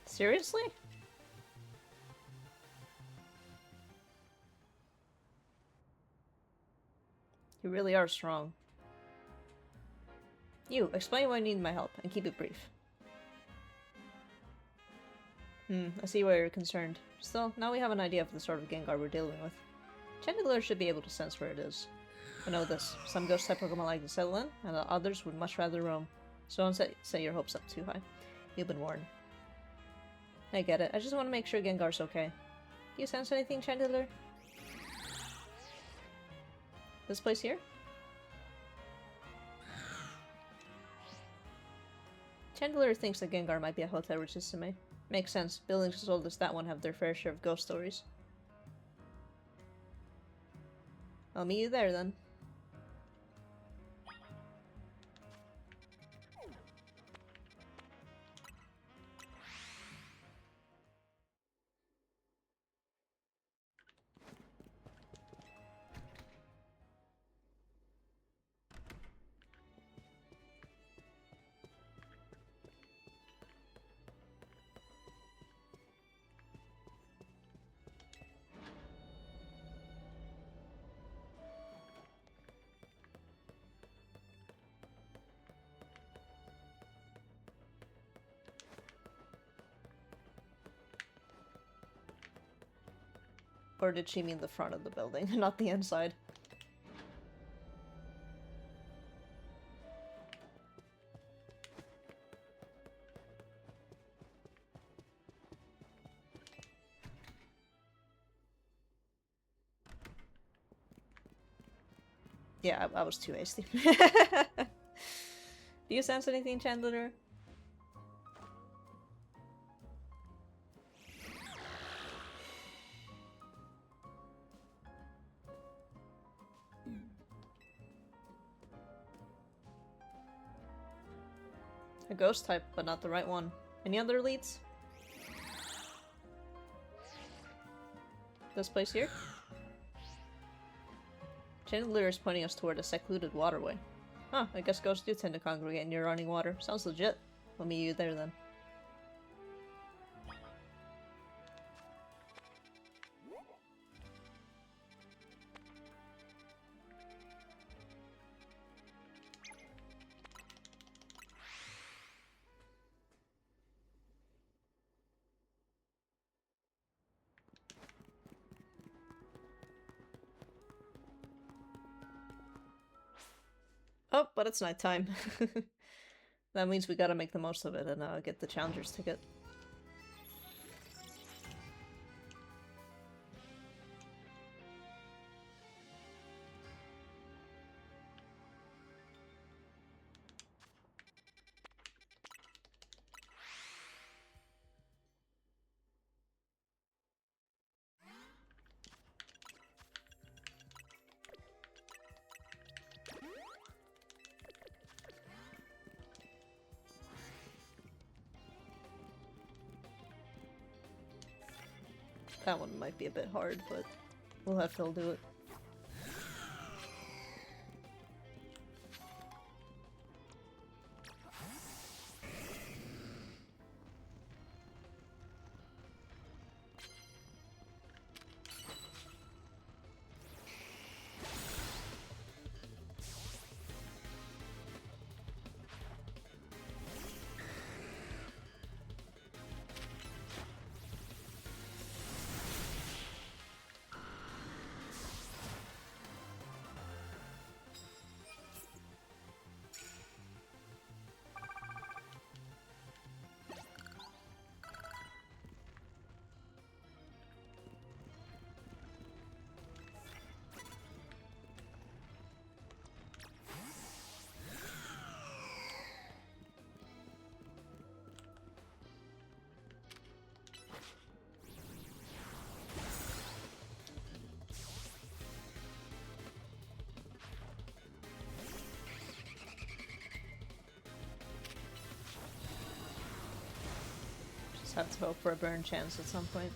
Seriously? You really are strong. You, explain why you need my help, and keep it brief. I see why you're concerned. Still, now we have an idea of the sort of Gengar we're dealing with. Chandelure should be able to sense where it is. I know this. Some ghost-type Pokemon like to settle in, and others would much rather roam. So don't set your hopes up too high. You've been warned. I get it. I just want to make sure Gengar's okay. Do you sense anything, Chandelure? This place here? Chandelure thinks that Gengar might be a Hotel Registame. Makes sense. Buildings as old as that one have their fair share of ghost stories. I'll meet you there then. Or did she mean the front of the building, not the inside? Yeah, I was too hasty. Do you sense anything, Chandler? A ghost type, but not the right one. Any other leads? This place here? Chandelier is pointing us toward a secluded waterway. Huh, I guess ghosts do tend to congregate near running water. Sounds legit. We'll meet you there then. Oh, but it's nighttime. That means we gotta make the most of it and get the challenger's ticket. That one might be a bit hard, but we'll have Phil do it. Just have to hope for a burn chance at some point.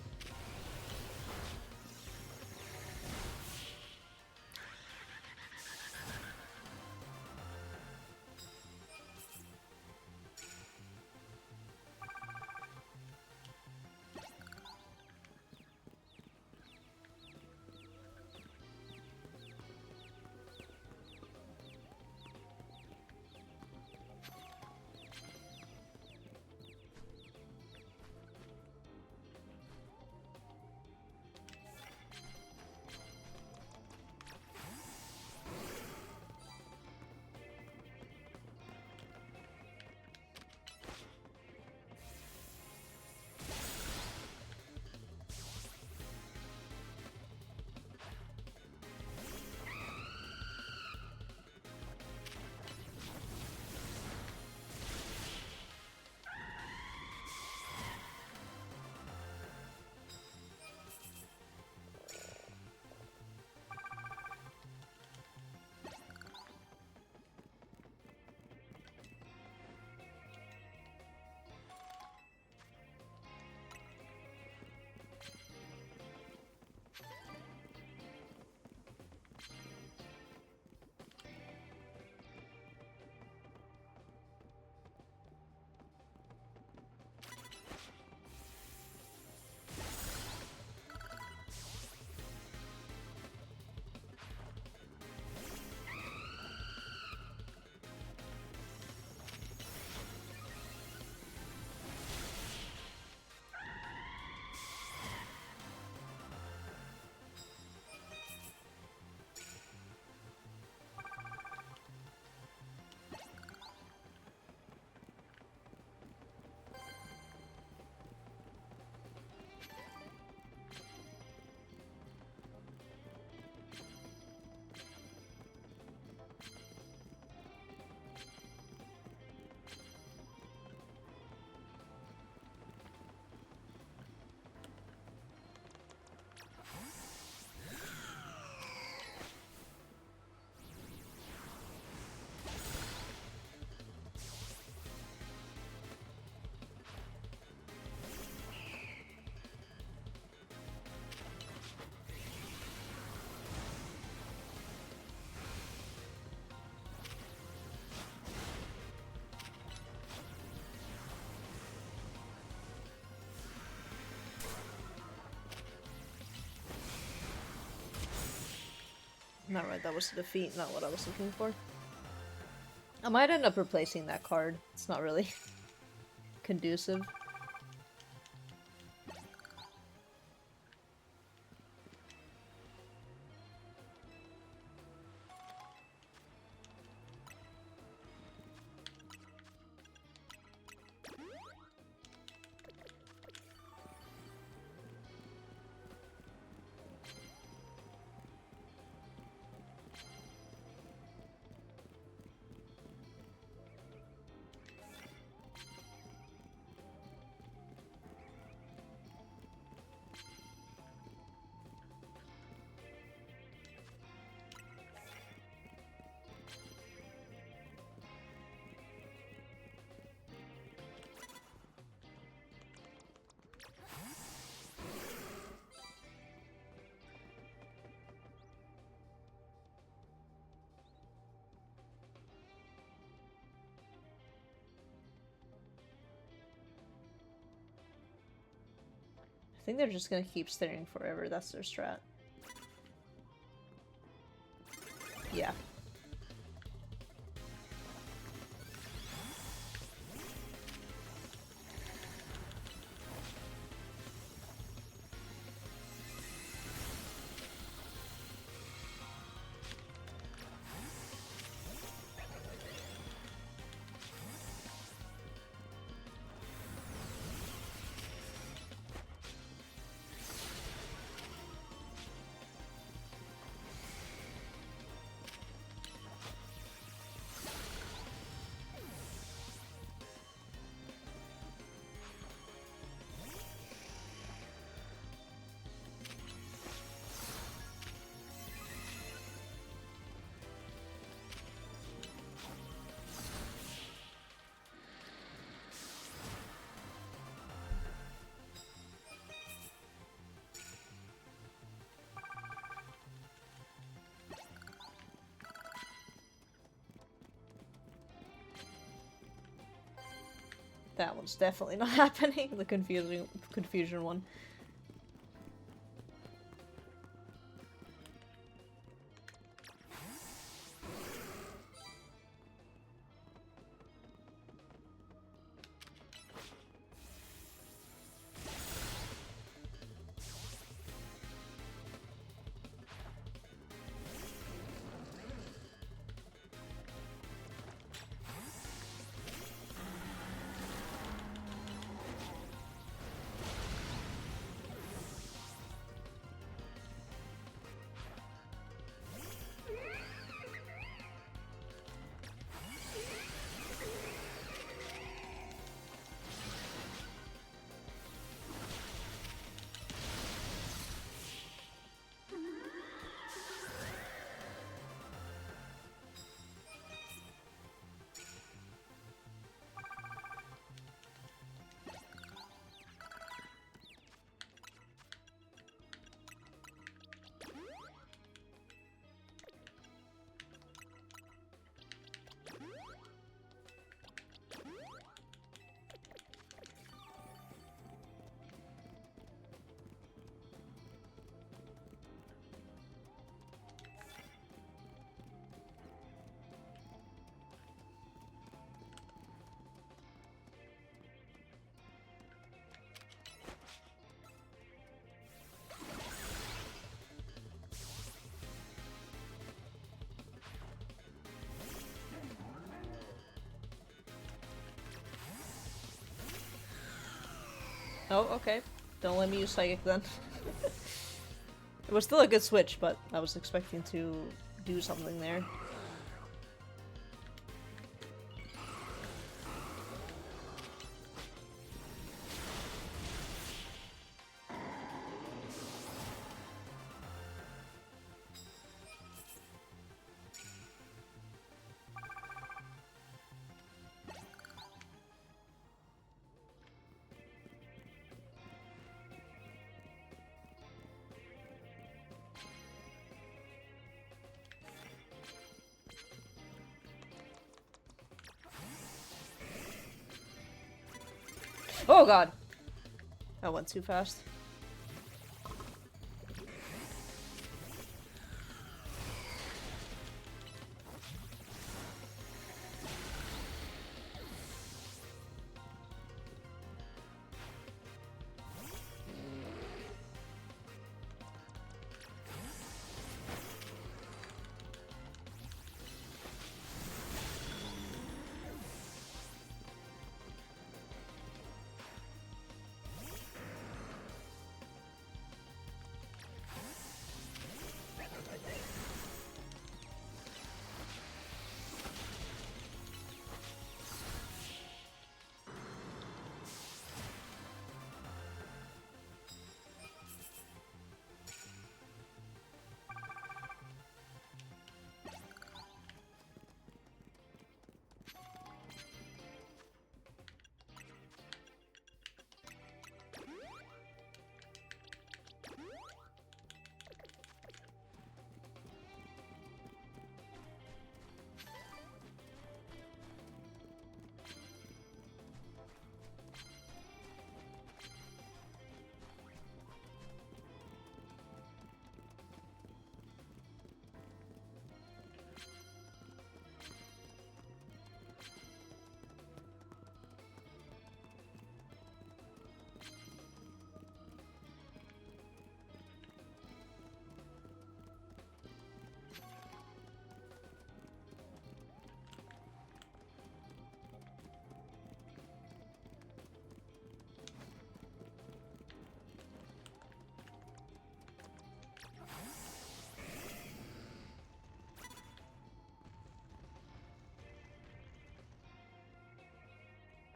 Not right, that was a defeat, not what I was looking for. I might end up replacing that card. It's not really conducive. I think they're just gonna keep staring forever, that's their strat. Yeah. That one's definitely not happening, the confusion one. Oh, okay. Don't let me use Psychic then. It was still a good switch, but I was expecting to do something there. Oh god! I went too fast.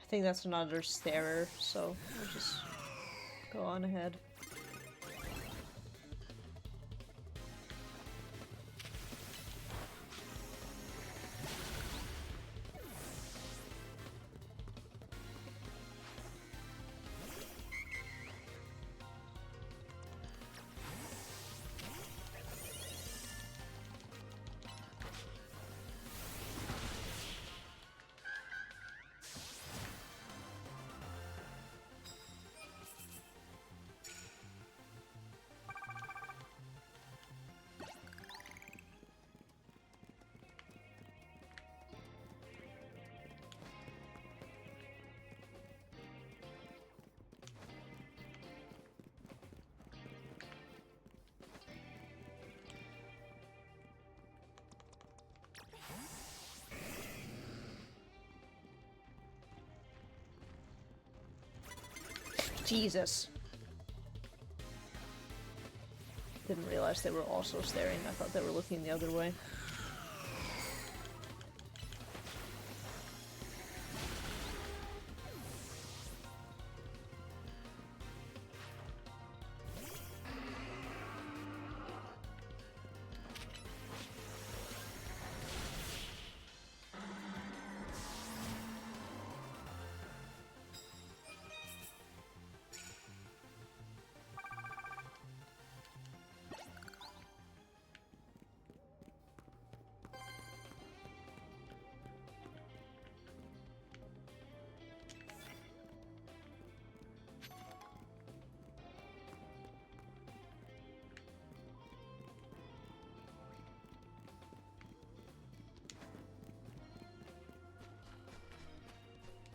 I think that's another starer, so we'll just go on ahead. Jesus. Didn't realize they were also staring. I thought they were looking the other way.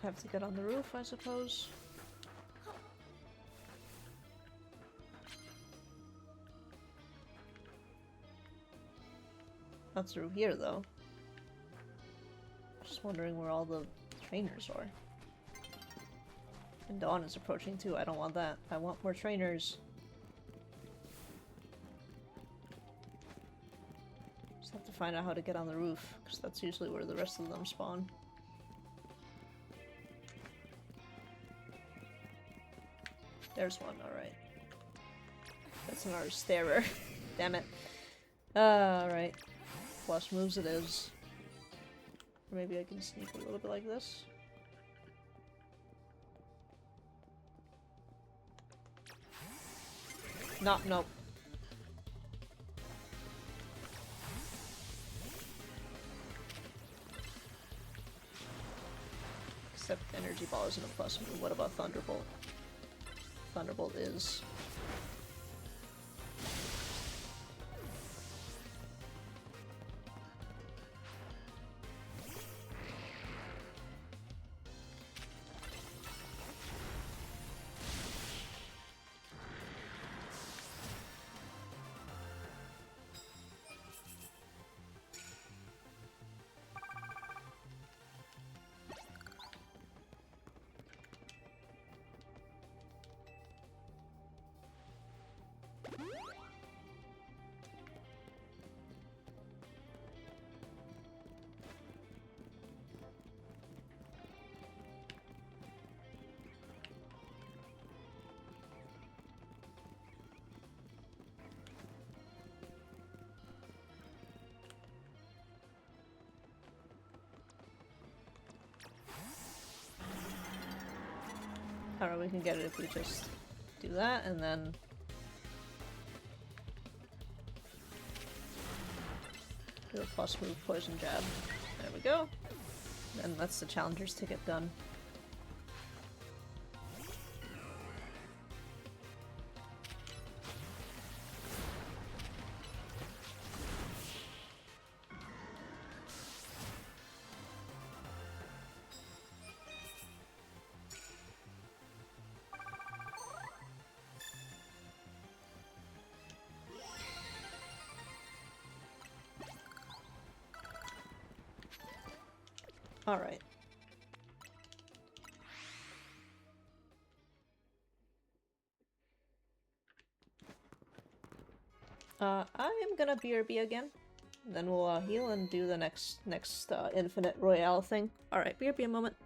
Have to get on the roof, I suppose. Not through here, though. Just wondering where all the trainers are. And dawn is approaching too. I don't want that. I want more trainers. Just have to find out how to get on the roof, because that's usually where the rest of them spawn. There's one, alright. That's another starer. Damn it. Alright. Plus moves it is. Or maybe I can sneak a little bit like this. Nope. Except energy ball isn't a plus move. What about Thunderbolt? Thunderbolt is. Alright, we can get it if we just do that, and then... do a plus move poison jab. There we go. And that's the challenger's ticket done. Alright. I am gonna BRB again. Then we'll heal and do the next Infinite Royale thing. Alright, BRB a moment.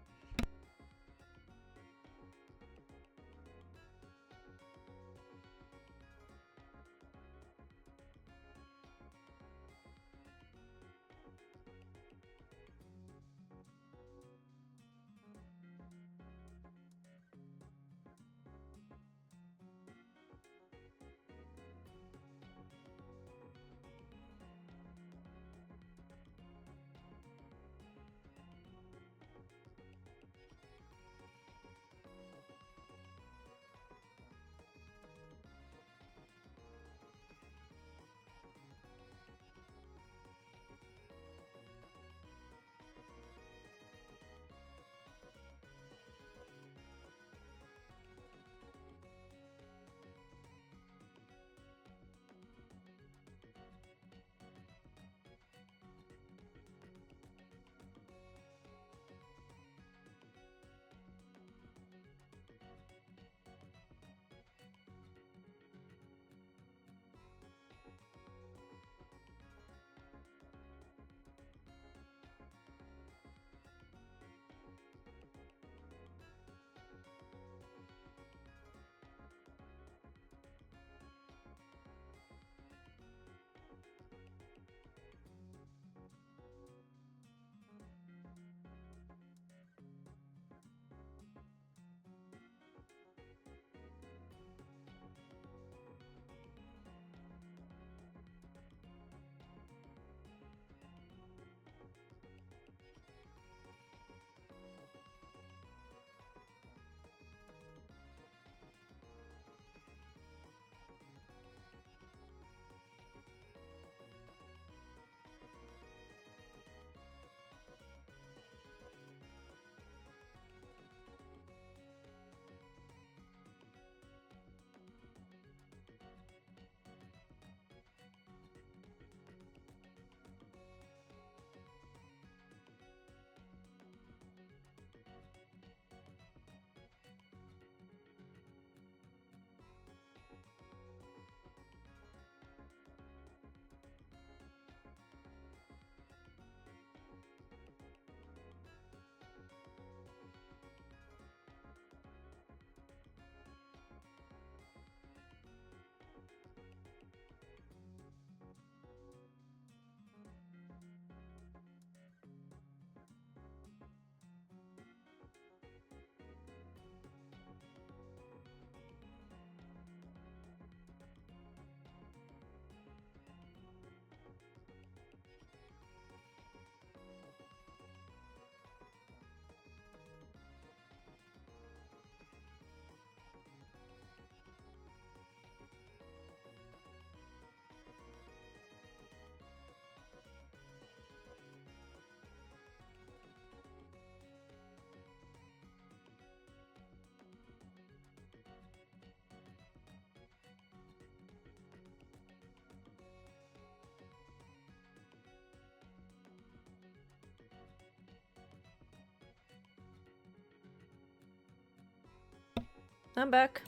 I'm back.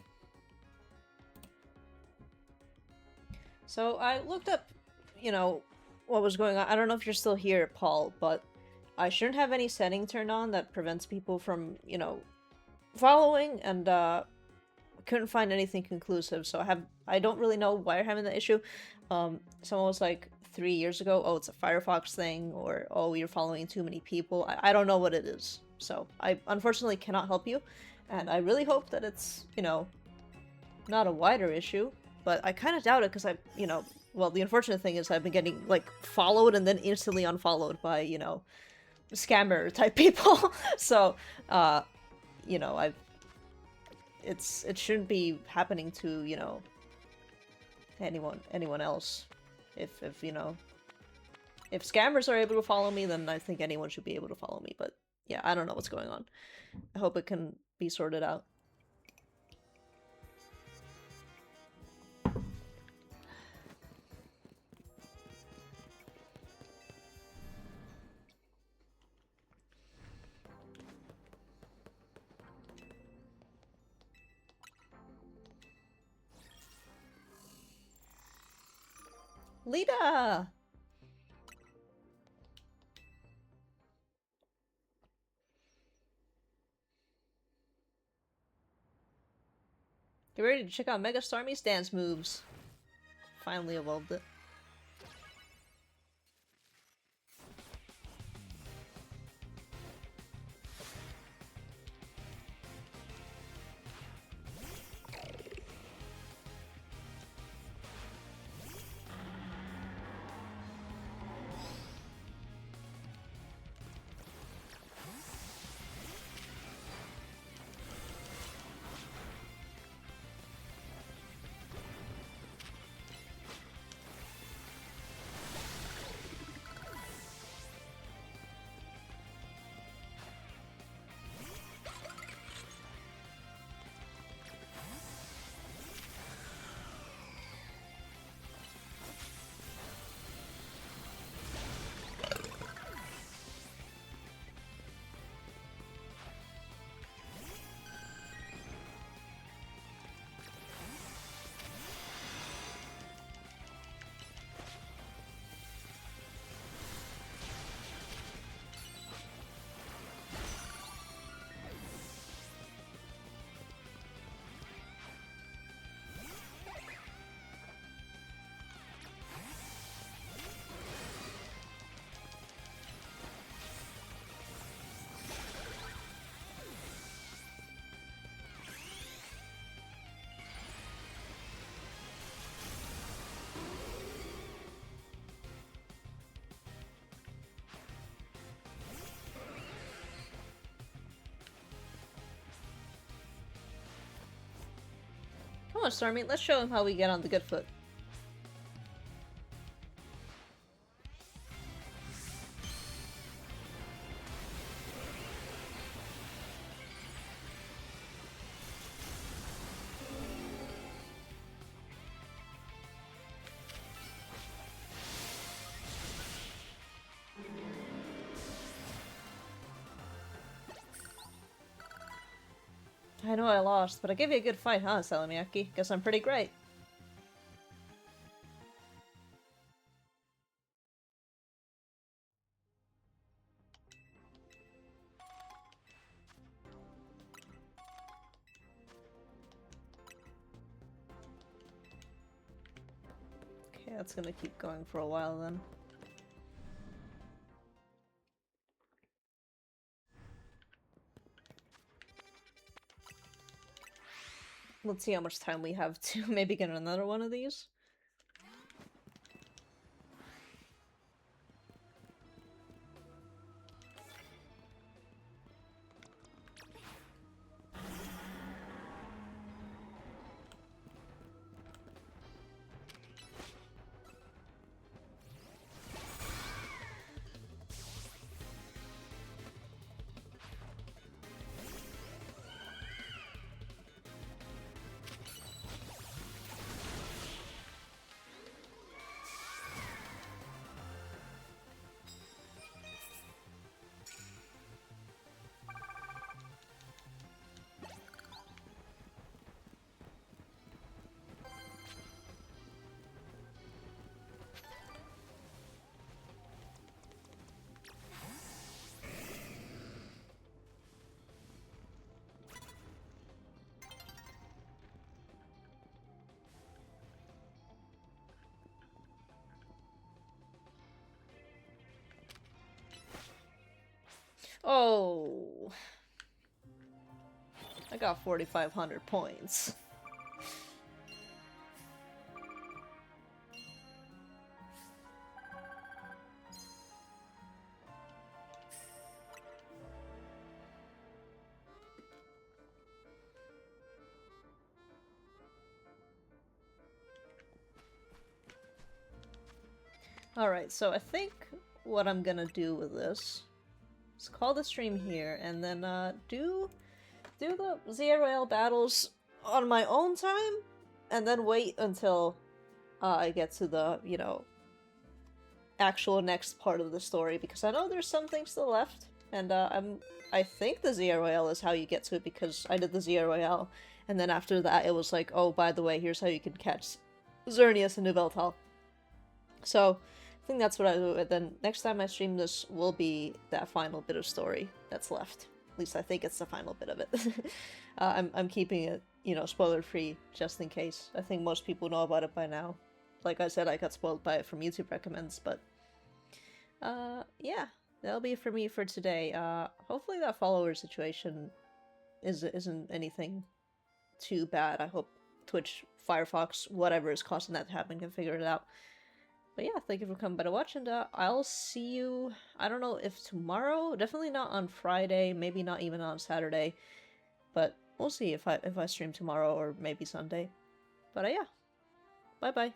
So I looked up, you know, what was going on. I don't know if you're still here, Paul, but I shouldn't have any setting turned on that prevents people from, you know, following, and couldn't find anything conclusive. So I don't really know why you're having the issue. Someone was like 3 years ago, oh, it's a Firefox thing, or oh, you're following too many people. I don't know what it is. So I unfortunately cannot help you, and I really hope that it's, you know, not a wider issue, but I kind of doubt it because you know, well, the unfortunate thing is I've been getting, like, followed and then instantly unfollowed by, you know, scammer type people. So, you know, it shouldn't be happening to, you know, anyone else. If, you know, if scammers are able to follow me, then I think anyone should be able to follow me, but yeah, I don't know what's going on. I hope it can be sorted out. Lita! Get ready to check out Mega Starmie's dance moves. Finally evolved it. Come on, Stormy, let's show him how we get on the good foot. I know I lost, but I gave you a good fight, huh, Salamiaki? Guess I'm pretty great. Okay, that's gonna keep going for a while then. Let's see how much time we have to maybe get another one of these. Oh, I got 4,500 points. Alright, so I think what I'm gonna do with this is call the stream here, and then do the ZRL battles on my own time, and then wait until I get to the, you know, actual next part of the story, because I know there's some things still left, and I think the ZRL is how you get to it, because I did the ZRL, and then after that it was like, oh, by the way, here's how you can catch Xerneas and Yveltal. So, I think that's what I do, and then next time I stream this will be that final bit of story that's left. At least I think it's the final bit of it. I'm keeping it, you know, spoiler-free, just in case. I think most people know about it by now. Like I said, I got spoiled by it from YouTube recommends, but... yeah. That'll be it for me for today. Hopefully that follower situation isn't anything too bad. I hope Twitch, Firefox, whatever is causing that to happen can figure it out. But yeah, thank you for coming by to watch, and I'll see you, I don't know if tomorrow, definitely not on Friday, maybe not even on Saturday, but we'll see if I stream tomorrow or maybe Sunday. But yeah, bye bye.